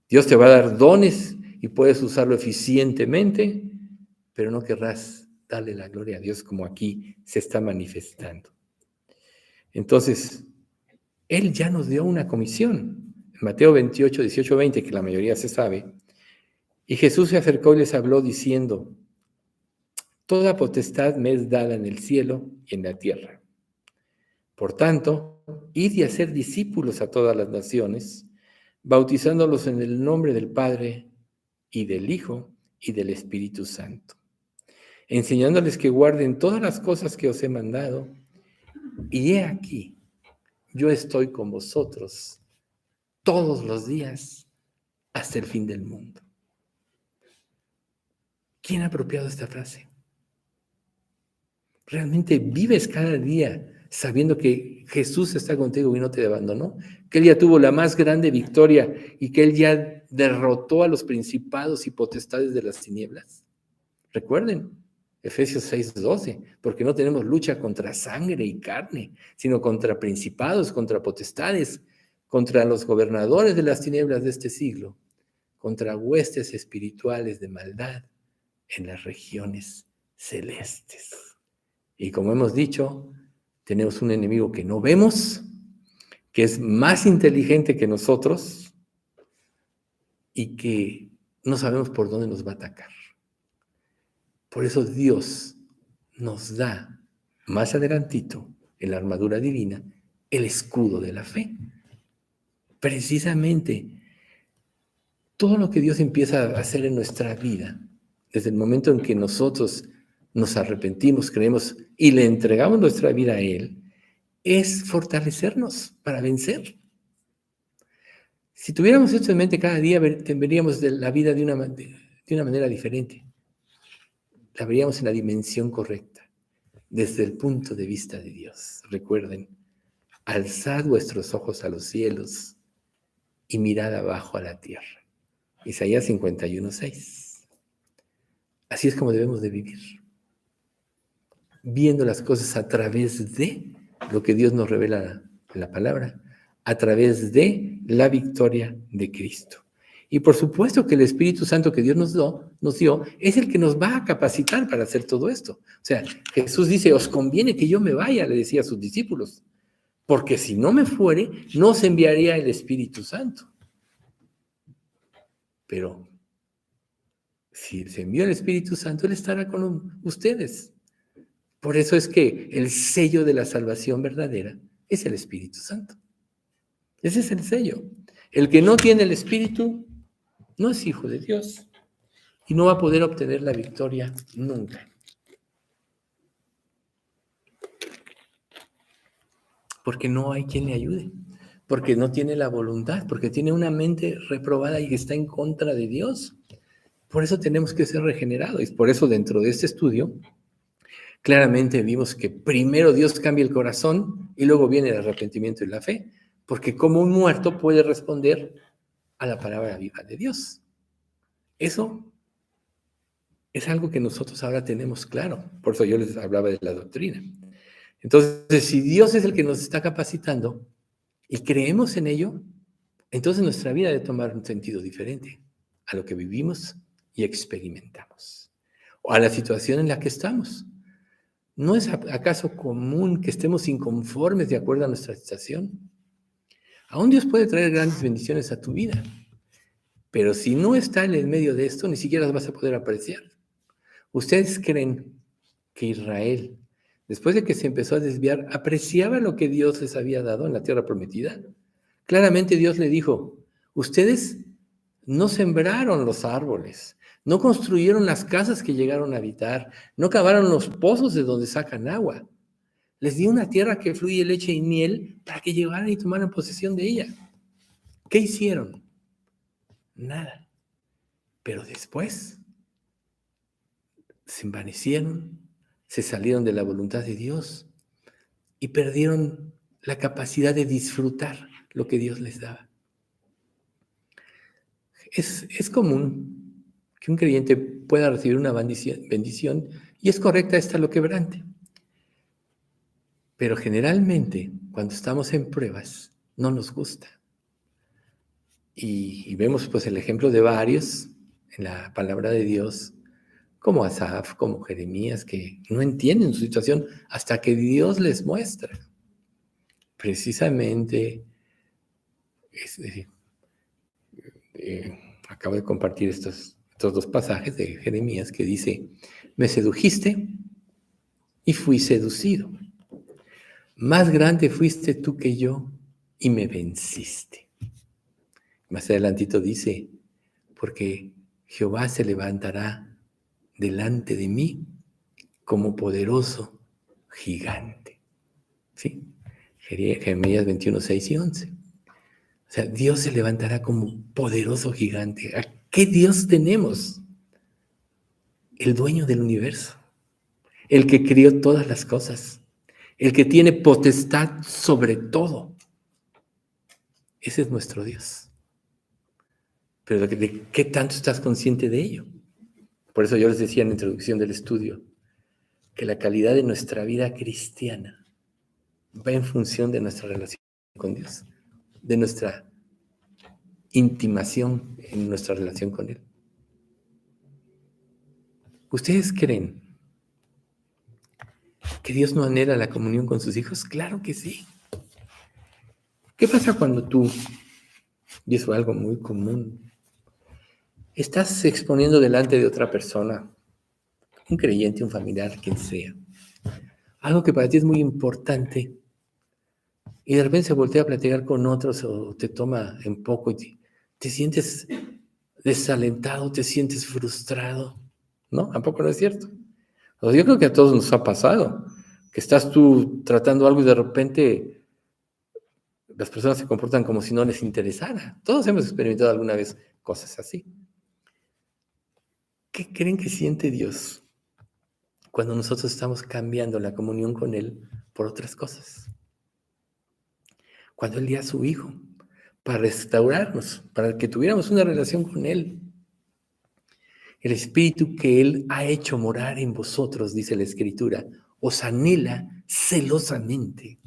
Speaker 2: Dios te va a dar dones y puedes usarlo eficientemente, pero no querrás darle la gloria a Dios como aquí se está manifestando. Entonces, Él ya nos dio una comisión. En Mateo 28, 18, 20, que la mayoría se sabe, y Jesús se acercó y les habló diciendo, toda potestad me es dada en el cielo y en la tierra. Por tanto, id y hacer discípulos a todas las naciones, bautizándolos en el nombre del Padre y del Hijo y del Espíritu Santo, enseñándoles que guarden todas las cosas que os he mandado, y he aquí, yo estoy con vosotros todos los días hasta el fin del mundo. ¿Quién ha apropiado esta frase? ¿Realmente vives cada día sabiendo que Jesús está contigo y no te abandonó? Que Él ya tuvo la más grande victoria y que Él ya derrotó a los principados y potestades de las tinieblas. Recuerden, Efesios 6:12, porque no tenemos lucha contra sangre y carne, sino contra principados, contra potestades, contra los gobernadores de las tinieblas de este siglo, contra huestes espirituales de maldad en las regiones celestes. Y como hemos dicho, tenemos un enemigo que no vemos, que es más inteligente que nosotros y que no sabemos por dónde nos va a atacar. Por eso Dios nos da más adelantito en la armadura divina el escudo de la fe. Precisamente todo lo que Dios empieza a hacer en nuestra vida, desde el momento en que nosotros nos arrepentimos, creemos y le entregamos nuestra vida a Él, es fortalecernos para vencer. Si tuviéramos esto en mente cada día, veríamos la vida de una manera diferente. La veríamos en la dimensión correcta, desde el punto de vista de Dios. Recuerden, alzad vuestros ojos a los cielos y mirad abajo a la tierra. Isaías 51:6. Así es como debemos de vivir. viendo las cosas a través de lo que Dios nos revela en la palabra, a través de la victoria de Cristo. Y por supuesto que el Espíritu Santo que Dios nos dio es el que nos va a capacitar para hacer todo esto. O sea, Jesús dice, os conviene que yo me vaya, le decía a sus discípulos, porque si no me fuere, no os enviaría el Espíritu Santo. Pero si se envió el Espíritu Santo, Él estará con ustedes. Por eso es que el sello de la salvación verdadera es el Espíritu Santo. Ese es el sello. El que no tiene el Espíritu no es hijo de Dios y no va a poder obtener la victoria nunca. Porque no hay quien le ayude, porque no tiene la voluntad, porque tiene una mente reprobada y que está en contra de Dios. Por eso tenemos que ser regenerados. Y por eso dentro de este estudio, claramente vimos que primero Dios cambia el corazón y luego viene el arrepentimiento y la fe. Porque como un muerto puede responder a la palabra viva de Dios. Eso es algo que nosotros ahora tenemos claro. Por eso yo les hablaba de la doctrina. Entonces, si Dios es el que nos está capacitando y creemos en ello, entonces nuestra vida debe tomar un sentido diferente a lo que vivimos y experimentamos, o a la situación en la que estamos. ¿No es acaso común que estemos inconformes de acuerdo a nuestra situación? Aún Dios puede traer grandes bendiciones a tu vida, pero si no está en el medio de esto, ni siquiera las vas a poder apreciar. ¿Ustedes creen que Israel, después de que se empezó a desviar, apreciaba lo que Dios les había dado en la tierra prometida? Claramente Dios le dijo, ustedes no sembraron los árboles, no construyeron las casas que llegaron a habitar, no cavaron los pozos de donde sacan agua. Les di una tierra que fluye leche y miel para que llevaran y tomaran posesión de ella. ¿Qué hicieron? Nada. Pero después se envanecieron, se salieron de la voluntad de Dios y perdieron la capacidad de disfrutar lo que Dios les daba. Es común que un creyente pueda recibir una bendición y es correcta esta lo quebrante. Pero generalmente, cuando estamos en pruebas, no nos gusta. Y vemos pues el ejemplo de varios en la palabra de Dios, como Asaf, como Jeremías, que no entienden su situación hasta que Dios les muestra. Precisamente, acabo de compartir estos dos pasajes de Jeremías que dice, me sedujiste y fui seducido. Más grande fuiste tú que yo y me venciste. Más adelantito dice, porque Jehová se levantará delante de mí como poderoso gigante. ¿Sí? Jeremías 21, 6 y 11. O sea, Dios se levantará como poderoso gigante. ¿A qué Dios tenemos? El dueño del universo, el que crió todas las cosas, el que tiene potestad sobre todo. Ese es nuestro Dios. Pero ¿de qué tanto estás consciente de ello? Por eso yo les decía en la introducción del estudio que la calidad de nuestra vida cristiana va en función de nuestra relación con Dios, de nuestra intimación en nuestra relación con Él. ¿Ustedes creen que Dios no anhela la comunión con sus hijos? Claro que sí. ¿Qué pasa cuando tú, y eso es algo muy común, estás exponiendo delante de otra persona, un creyente, un familiar, quien sea, algo que para ti es muy importante, y de repente se voltea a platicar con otros o te toma en poco y te sientes desalentado, te sientes frustrado? ¿No? ¿Tampoco no es cierto? O sea, yo creo que a todos nos ha pasado, que estás tú tratando algo y de repente las personas se comportan como si no les interesara. Todos hemos experimentado alguna vez cosas así. ¿Qué creen que siente Dios cuando nosotros estamos cambiando la comunión con Él por otras cosas? Cuando Él dio a su Hijo para restaurarnos, para que tuviéramos una relación con Él. El Espíritu que Él ha hecho morar en vosotros, dice la Escritura, os anhela celosamente.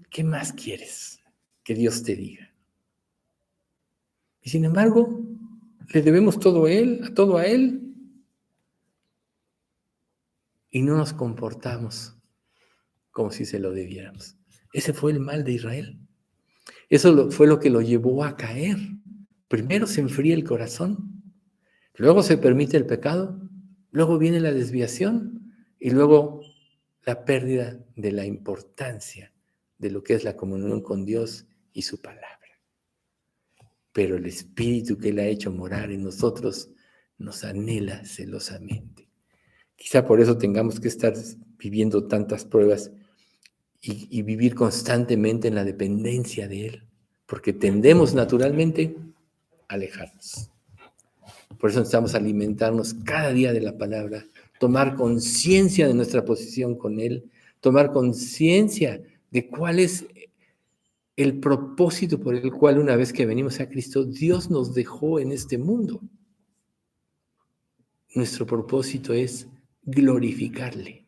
Speaker 2: ¿Qué más quieres que Dios te diga? Y sin embargo, le debemos todo a Él, y no nos comportamos como si se lo debiéramos. Ese fue el mal de Israel. Eso fue lo que lo llevó a caer. Primero se enfría el corazón, luego se permite el pecado, luego viene la desviación y luego la pérdida de la importancia de lo que es la comunión con Dios y su palabra. Pero el Espíritu que Él ha hecho morar en nosotros nos anhela celosamente. Quizá por eso tengamos que estar viviendo tantas pruebas y vivir constantemente en la dependencia de Él, porque tendemos naturalmente a alejarnos. Por eso necesitamos alimentarnos cada día de la palabra, tomar conciencia de nuestra posición con Él, tomar conciencia de cuál es el propósito por el cual una vez que venimos a Cristo, Dios nos dejó en este mundo. Nuestro propósito es glorificarle.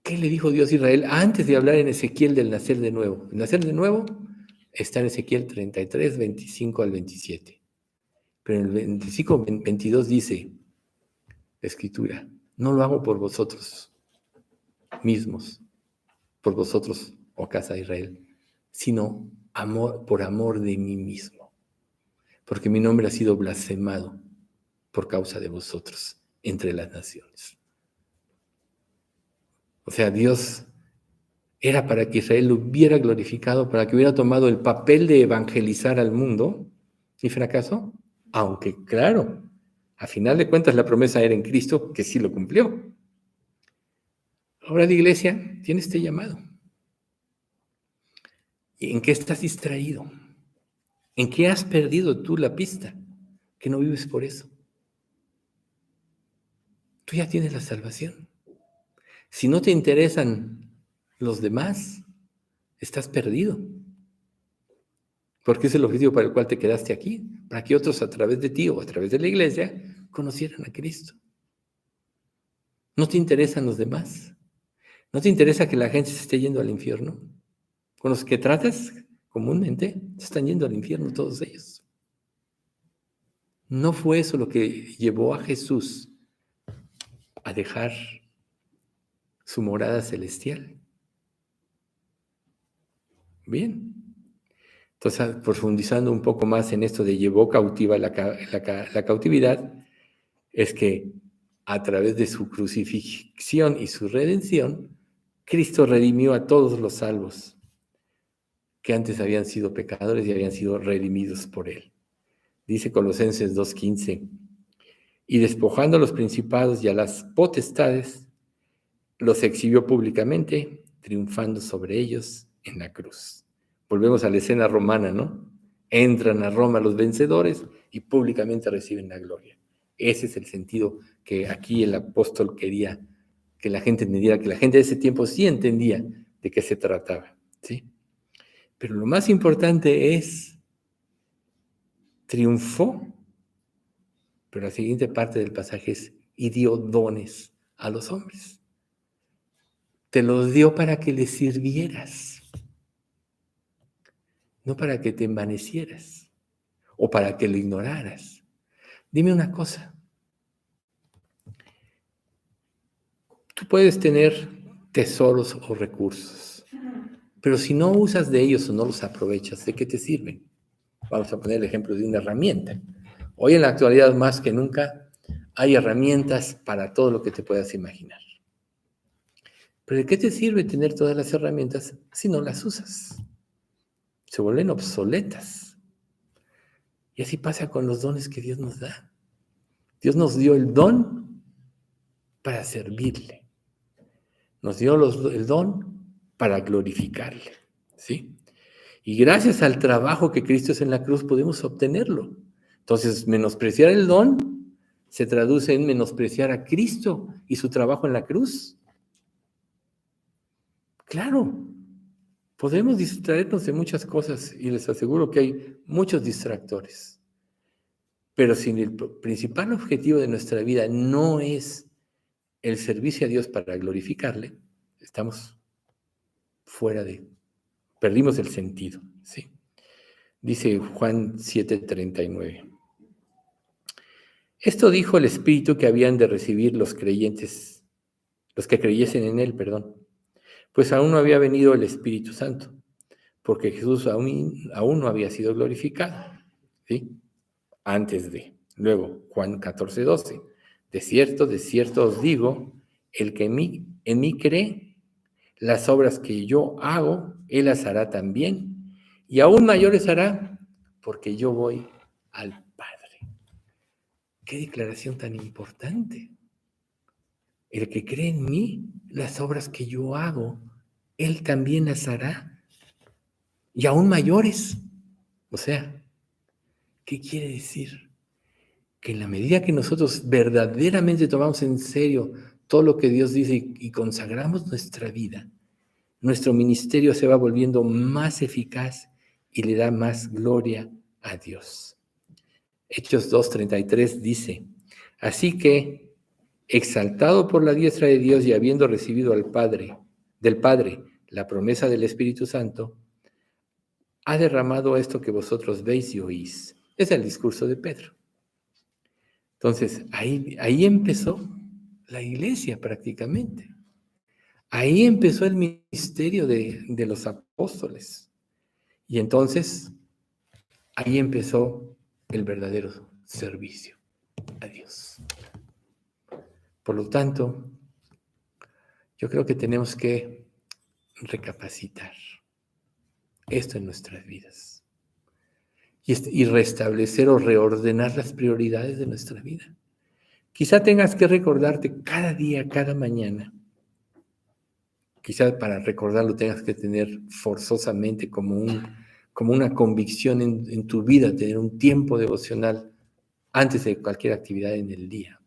Speaker 2: ¿Qué le dijo Dios a Israel antes de hablar en Ezequiel del nacer de nuevo? El nacer de nuevo está en Ezequiel 33, 25 al 27. Pero en el 25, 22 dice la Escritura, no lo hago por vosotros mismos, por vosotros, oh casa de Israel, sino por amor de mí mismo, porque mi nombre ha sido blasfemado por causa de vosotros entre las naciones. O sea, Dios era para que Israel lo hubiera glorificado, para que hubiera tomado el papel de evangelizar al mundo, y fracasó, aunque claro, a final de cuentas la promesa era en Cristo, que sí lo cumplió. Ahora la iglesia tiene este llamado. ¿En qué estás distraído? ¿En qué has perdido tú la pista? Que no vives por eso. Tú ya tienes la salvación. Si no te interesan los demás, estás perdido. Porque es el objetivo para el cual te quedaste aquí, para que otros a través de ti o a través de la iglesia conocieran a Cristo. ¿No te interesan los demás? ¿No te interesa que la gente se esté yendo al infierno? Con los que tratas comúnmente se están yendo al infierno todos ellos. ¿No fue eso lo que llevó a Jesús a dejar su morada celestial? Bien. Entonces, profundizando un poco más en esto de llevó cautiva la cautividad, es que a través de su crucifixión y su redención, Cristo redimió a todos los salvos que antes habían sido pecadores y habían sido redimidos por Él. Dice Colosenses 2:15, y despojando a los principados y a las potestades, los exhibió públicamente, triunfando sobre ellos en la cruz. Volvemos a la escena romana, ¿no? Entran a Roma los vencedores y públicamente reciben la gloria. Ese es el sentido que aquí el apóstol quería que la gente entendiera, que la gente de ese tiempo sí entendía de qué se trataba, ¿sí? Pero lo más importante es, triunfó, pero la siguiente parte del pasaje es, y dio dones a los hombres. Te los dio para que les sirvieras, no para que te envanecieras o para que lo ignoraras. Dime una cosa. Tú puedes tener tesoros o recursos, pero si no usas de ellos o no los aprovechas, ¿de qué te sirven? Vamos a poner el ejemplo de una herramienta. Hoy en la actualidad, más que nunca, hay herramientas para todo lo que te puedas imaginar. Pero ¿de qué te sirve tener todas las herramientas si no las usas? Se vuelven obsoletas. Y así pasa con los dones que Dios nos da. Dios nos dio el don para servirle. Nos dio el don para glorificarle, ¿sí? Y gracias al trabajo que Cristo hizo en la cruz podemos obtenerlo. Entonces, menospreciar el don se traduce en menospreciar a Cristo y su trabajo en la cruz. Claro, podemos distraernos de muchas cosas y les aseguro que hay muchos distractores. Pero si el principal objetivo de nuestra vida no es el servicio a Dios para glorificarle, estamos perdimos el sentido, ¿sí? Dice Juan 7:39. Esto dijo el Espíritu que habían de recibir los creyentes, los que creyesen en él, perdón, pues aún no había venido el Espíritu Santo, porque Jesús aún no había sido glorificado, ¿sí? Antes de. Luego, Juan 14:12. De cierto os digo, el que en mí cree, las obras que yo hago, él las hará también, y aún mayores hará, porque yo voy al Padre. ¡Qué declaración tan importante! El que cree en mí, las obras que yo hago, él también las hará, y aún mayores. O sea, ¿qué quiere decir? Que en la medida que nosotros verdaderamente tomamos en serio todo lo que Dios dice y consagramos nuestra vida, nuestro ministerio se va volviendo más eficaz y le da más gloria a Dios. Hechos 2:33 dice, así que, exaltado por la diestra de Dios y habiendo recibido del Padre, la promesa del Espíritu Santo, ha derramado esto que vosotros veis y oís. Es el discurso de Pedro. Entonces, ahí empezó la iglesia prácticamente. Ahí empezó el ministerio de los apóstoles. Y entonces, ahí empezó el verdadero servicio a Dios. Por lo tanto, yo creo que tenemos que recapacitar esto en nuestras vidas y restablecer o reordenar las prioridades de nuestra vida. Quizá tengas que recordarte cada día, cada mañana. Quizá para recordarlo tengas que tener forzosamente como una convicción en tu vida, tener un tiempo devocional antes de cualquier actividad en el día.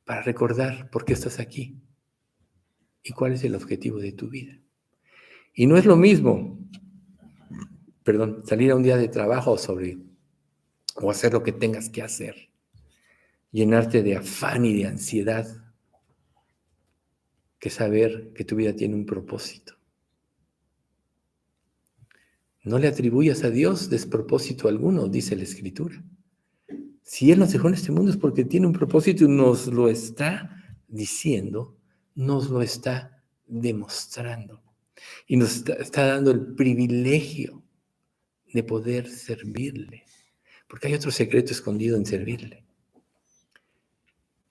Speaker 2: Para recordar por qué estás aquí y cuál es el objetivo de tu vida. Y no es lo mismo, salir a un día de trabajo o hacer lo que tengas que hacer, llenarte de afán y de ansiedad, que saber que tu vida tiene un propósito. No le atribuyas a Dios despropósito alguno, dice la Escritura. Si Él nos dejó en este mundo es porque tiene un propósito y nos lo está diciendo, nos lo está demostrando. Y nos está dando el privilegio de poder servirle. Porque hay otro secreto escondido en servirle.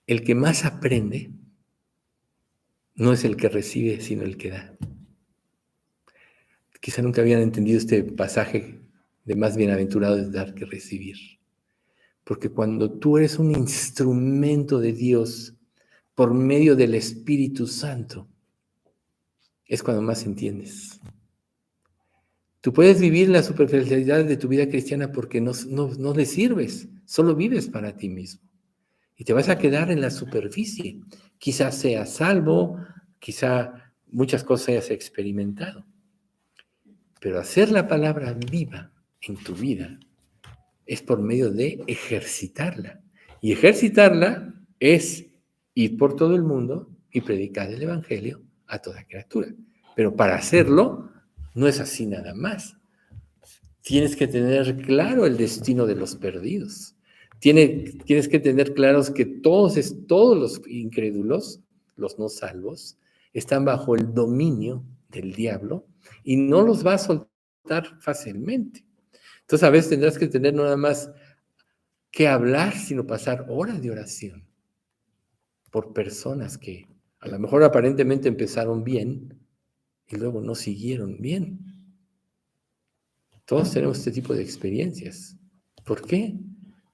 Speaker 2: El que más aprende no es el que recibe, sino el que da. Quizá nunca habían entendido este pasaje de más bienaventurado es dar que recibir. Porque cuando tú eres un instrumento de Dios por medio del Espíritu Santo, es cuando más entiendes. Tú puedes vivir la superficialidad de tu vida cristiana porque no le sirves, solo vives para ti mismo. Y te vas a quedar en la superficie. Quizás seas salvo, quizá muchas cosas hayas experimentado. Pero hacer la palabra viva en tu vida es por medio de ejercitarla. Y ejercitarla es ir por todo el mundo y predicar el Evangelio a toda criatura. Pero para hacerlo, no es así nada más. Tienes que tener claro el destino de los perdidos. Tienes que tener claros que todos los incrédulos, los no salvos, están bajo el dominio del diablo y no los va a soltar fácilmente. Entonces a veces tendrás que tener no nada más que hablar, sino pasar horas de oración por personas que a lo mejor aparentemente empezaron bien y luego no siguieron bien. Todos tenemos este tipo de experiencias. ¿Por qué?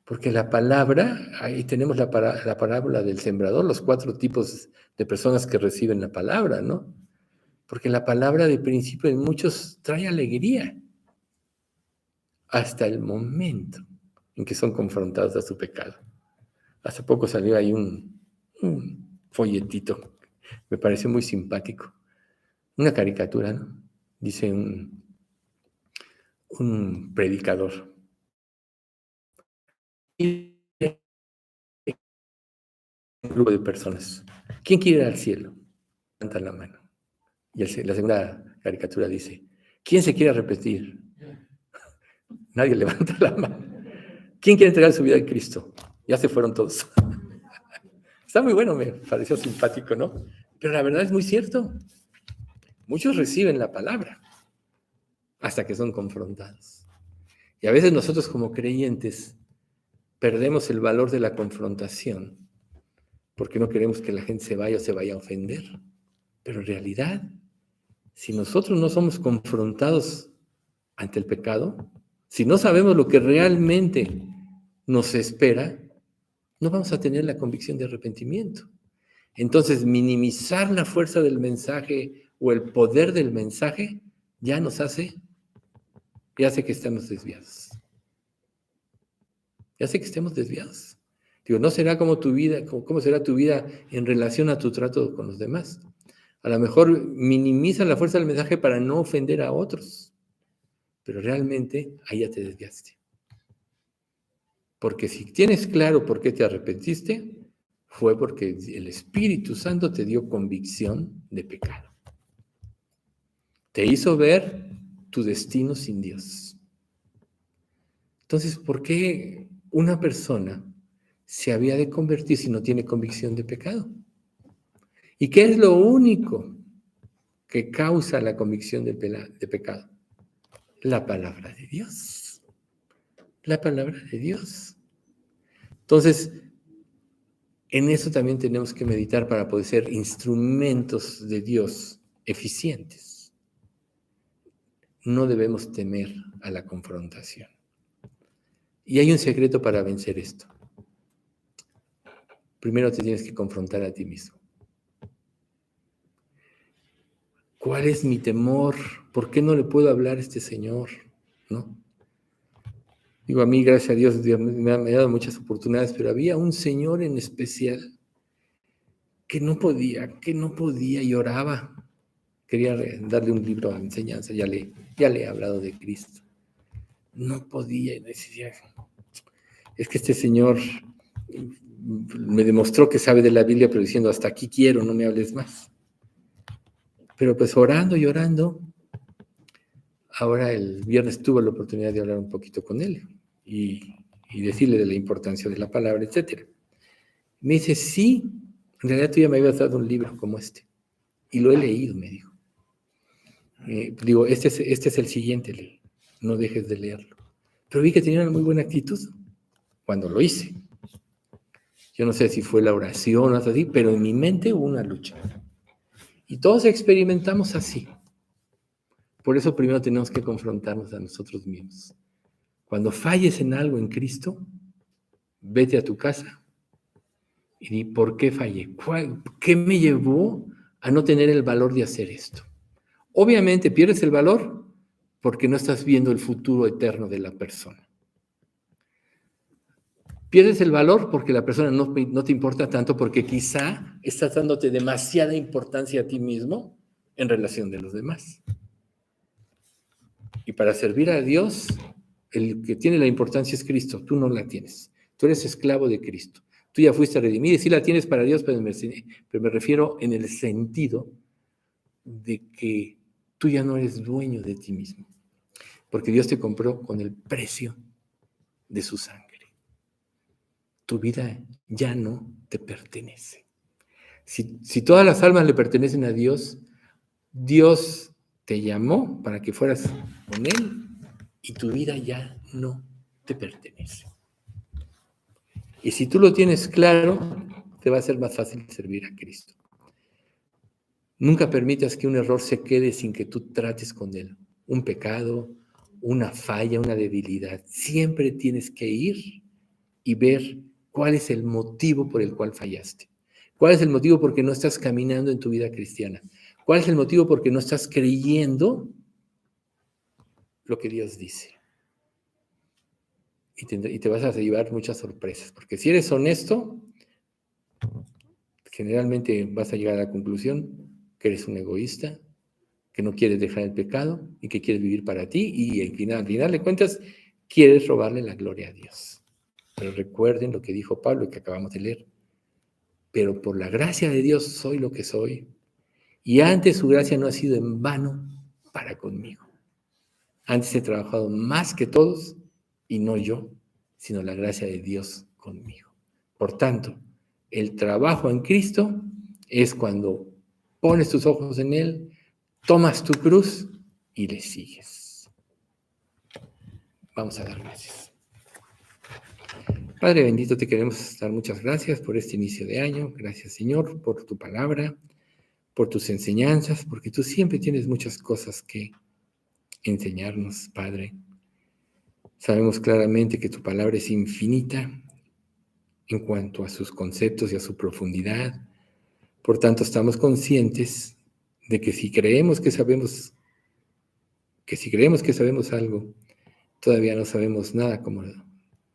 Speaker 2: Porque la palabra, ahí tenemos la parábola del sembrador, los 4 tipos de personas que reciben la palabra, ¿no? Porque la palabra de principio en muchos trae alegría hasta el momento en que son confrontados a su pecado. Hace poco salió ahí un folletito, me pareció muy simpático, una caricatura, ¿no? Dice un predicador. Y un grupo de personas. ¿Quién quiere ir al cielo? Levanta la mano. Y la segunda caricatura dice, ¿quién se quiere arrepentir? Nadie levanta la mano. ¿Quién quiere entregar su vida a Cristo? Ya se fueron todos. Está muy bueno, me pareció simpático, ¿no? Pero la verdad es muy cierto. Muchos reciben la palabra hasta que son confrontados. Y a veces nosotros como creyentes perdemos el valor de la confrontación porque no queremos que la gente se vaya o se vaya a ofender. Pero en realidad, si nosotros no somos confrontados ante el pecado, si no sabemos lo que realmente nos espera, no vamos a tener la convicción de arrepentimiento. Entonces, minimizar la fuerza del mensaje o el poder del mensaje ya hace que estemos desviados. Ya hace que estemos desviados. Digo, no será como tu vida, cómo será tu vida en relación a tu trato con los demás. A lo mejor minimiza la fuerza del mensaje para no ofender a otros, pero realmente ahí ya te desviaste. Porque si tienes claro por qué te arrepentiste, fue porque el Espíritu Santo te dio convicción de pecado. Te hizo ver tu destino sin Dios. Entonces, ¿por qué una persona se había de convertir si no tiene convicción de pecado? ¿Y qué es lo único que causa la convicción de pecado? La palabra de Dios. La palabra de Dios. Entonces, en eso también tenemos que meditar para poder ser instrumentos de Dios eficientes. No debemos temer a la confrontación. Y hay un secreto para vencer esto. Primero te tienes que confrontar a ti mismo. ¿Cuál es mi temor? ¿Por qué no le puedo hablar a este Señor? ¿No? Digo, a mí, gracias a Dios, me ha dado muchas oportunidades, pero había un señor en especial que no podía y oraba. Quería darle un libro de enseñanza, ya le he hablado de Cristo. No podía, y decía, es que este señor me demostró que sabe de la Biblia, pero diciendo, hasta aquí quiero, no me hables más. Pero pues orando y orando, ahora el viernes tuve la oportunidad de hablar un poquito con él y decirle de la importancia de la palabra, etc. Me dice, sí, en realidad tú ya me habías dado un libro como este, y lo he leído, me dijo. Digo, este es el siguiente, no dejes de leerlo. Pero vi que tenía una muy buena actitud cuando lo hice. Yo no sé si fue la oración o algo así, pero en mi mente hubo una lucha. Y todos experimentamos así. Por eso primero tenemos que confrontarnos a nosotros mismos. Cuando falles en algo en Cristo, vete a tu casa y di, ¿por qué fallé? ¿Qué me llevó a no tener el valor de hacer esto? Obviamente pierdes el valor porque no estás viendo el futuro eterno de la persona. Pierdes el valor porque la persona no te importa tanto, porque quizá estás dándote demasiada importancia a ti mismo en relación de los demás. Y para servir a Dios, el que tiene la importancia es Cristo, tú no la tienes. Tú eres esclavo de Cristo. Tú ya fuiste redimido y sí la tienes para Dios, pero me refiero en el sentido de que tú ya no eres dueño de ti mismo, porque Dios te compró con el precio de su sangre. Tu vida ya no te pertenece. Si todas las almas le pertenecen a Dios, Dios te llamó para que fueras con Él y tu vida ya no te pertenece. Y si tú lo tienes claro, te va a ser más fácil servir a Cristo. Nunca permitas que un error se quede sin que tú trates con él. Un pecado, una falla, una debilidad. Siempre tienes que ir y ver cuál es el motivo por el cual fallaste. ¿Cuál es el motivo por qué no estás caminando en tu vida cristiana? ¿Cuál es el motivo por qué no estás creyendo lo que Dios dice? Y te vas a llevar muchas sorpresas, porque si eres honesto, generalmente vas a llegar a la conclusión que eres un egoísta, que no quieres dejar el pecado y que quieres vivir para ti y al final de cuentas quieres robarle la gloria a Dios. Pero recuerden lo que dijo Pablo y que acabamos de leer. pero por la gracia de Dios soy lo que soy, y antes su gracia no ha sido en vano para conmigo. Antes he trabajado más que todos, y no yo, sino la gracia de Dios conmigo. Por tanto, el trabajo en Cristo es cuando pones tus ojos en Él, tomas tu cruz y le sigues. Vamos a dar gracias. Padre bendito, te queremos dar muchas gracias por este inicio de año. Gracias, Señor, por tu palabra, por tus enseñanzas, porque tú siempre tienes muchas cosas que enseñarnos, Padre. Sabemos claramente que tu palabra es infinita en cuanto a sus conceptos y a su profundidad. Por tanto, estamos conscientes de que si creemos que sabemos algo, todavía no sabemos nada como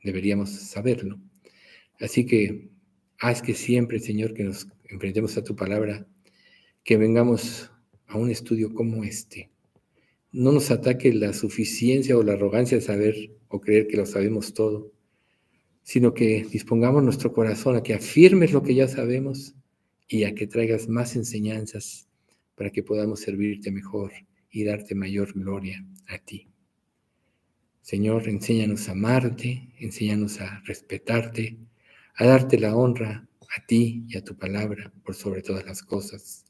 Speaker 2: deberíamos saberlo. Así que haz que siempre, Señor, que nos enfrentemos a tu palabra, que vengamos a un estudio como este. No nos ataque la suficiencia o la arrogancia de saber o creer que lo sabemos todo, sino que dispongamos nuestro corazón a que afirmes lo que ya sabemos y a que traigas más enseñanzas para que podamos servirte mejor y darte mayor gloria a ti. Señor, enséñanos a amarte, enséñanos a respetarte, a darte la honra a ti y a tu palabra por sobre todas las cosas.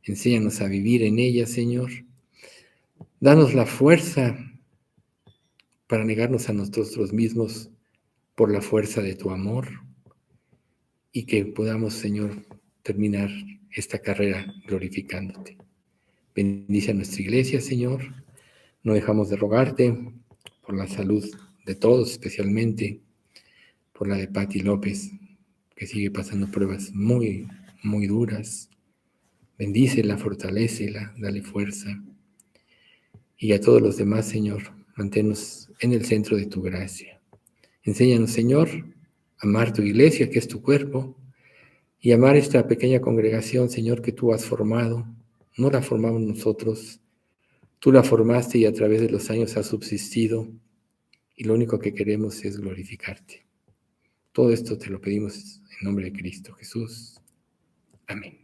Speaker 2: Enséñanos a vivir en ella, Señor. Danos la fuerza para negarnos a nosotros mismos por la fuerza de tu amor y que podamos, Señor, terminar esta carrera glorificándote. Bendice a nuestra iglesia, Señor. No dejamos de rogarte por la salud de todos, especialmente por la de Pati López, que sigue pasando pruebas muy, muy duras. Bendícela, fortalécela, dale fuerza. Y a todos los demás, Señor, manténnos en el centro de tu gracia. Enséñanos, Señor, a amar tu iglesia, que es tu cuerpo, y amar esta pequeña congregación, Señor, que tú has formado. No la formamos nosotros, tú la formaste y a través de los años ha subsistido, y lo único que queremos es glorificarte. Todo esto te lo pedimos en nombre de Cristo Jesús. Amén.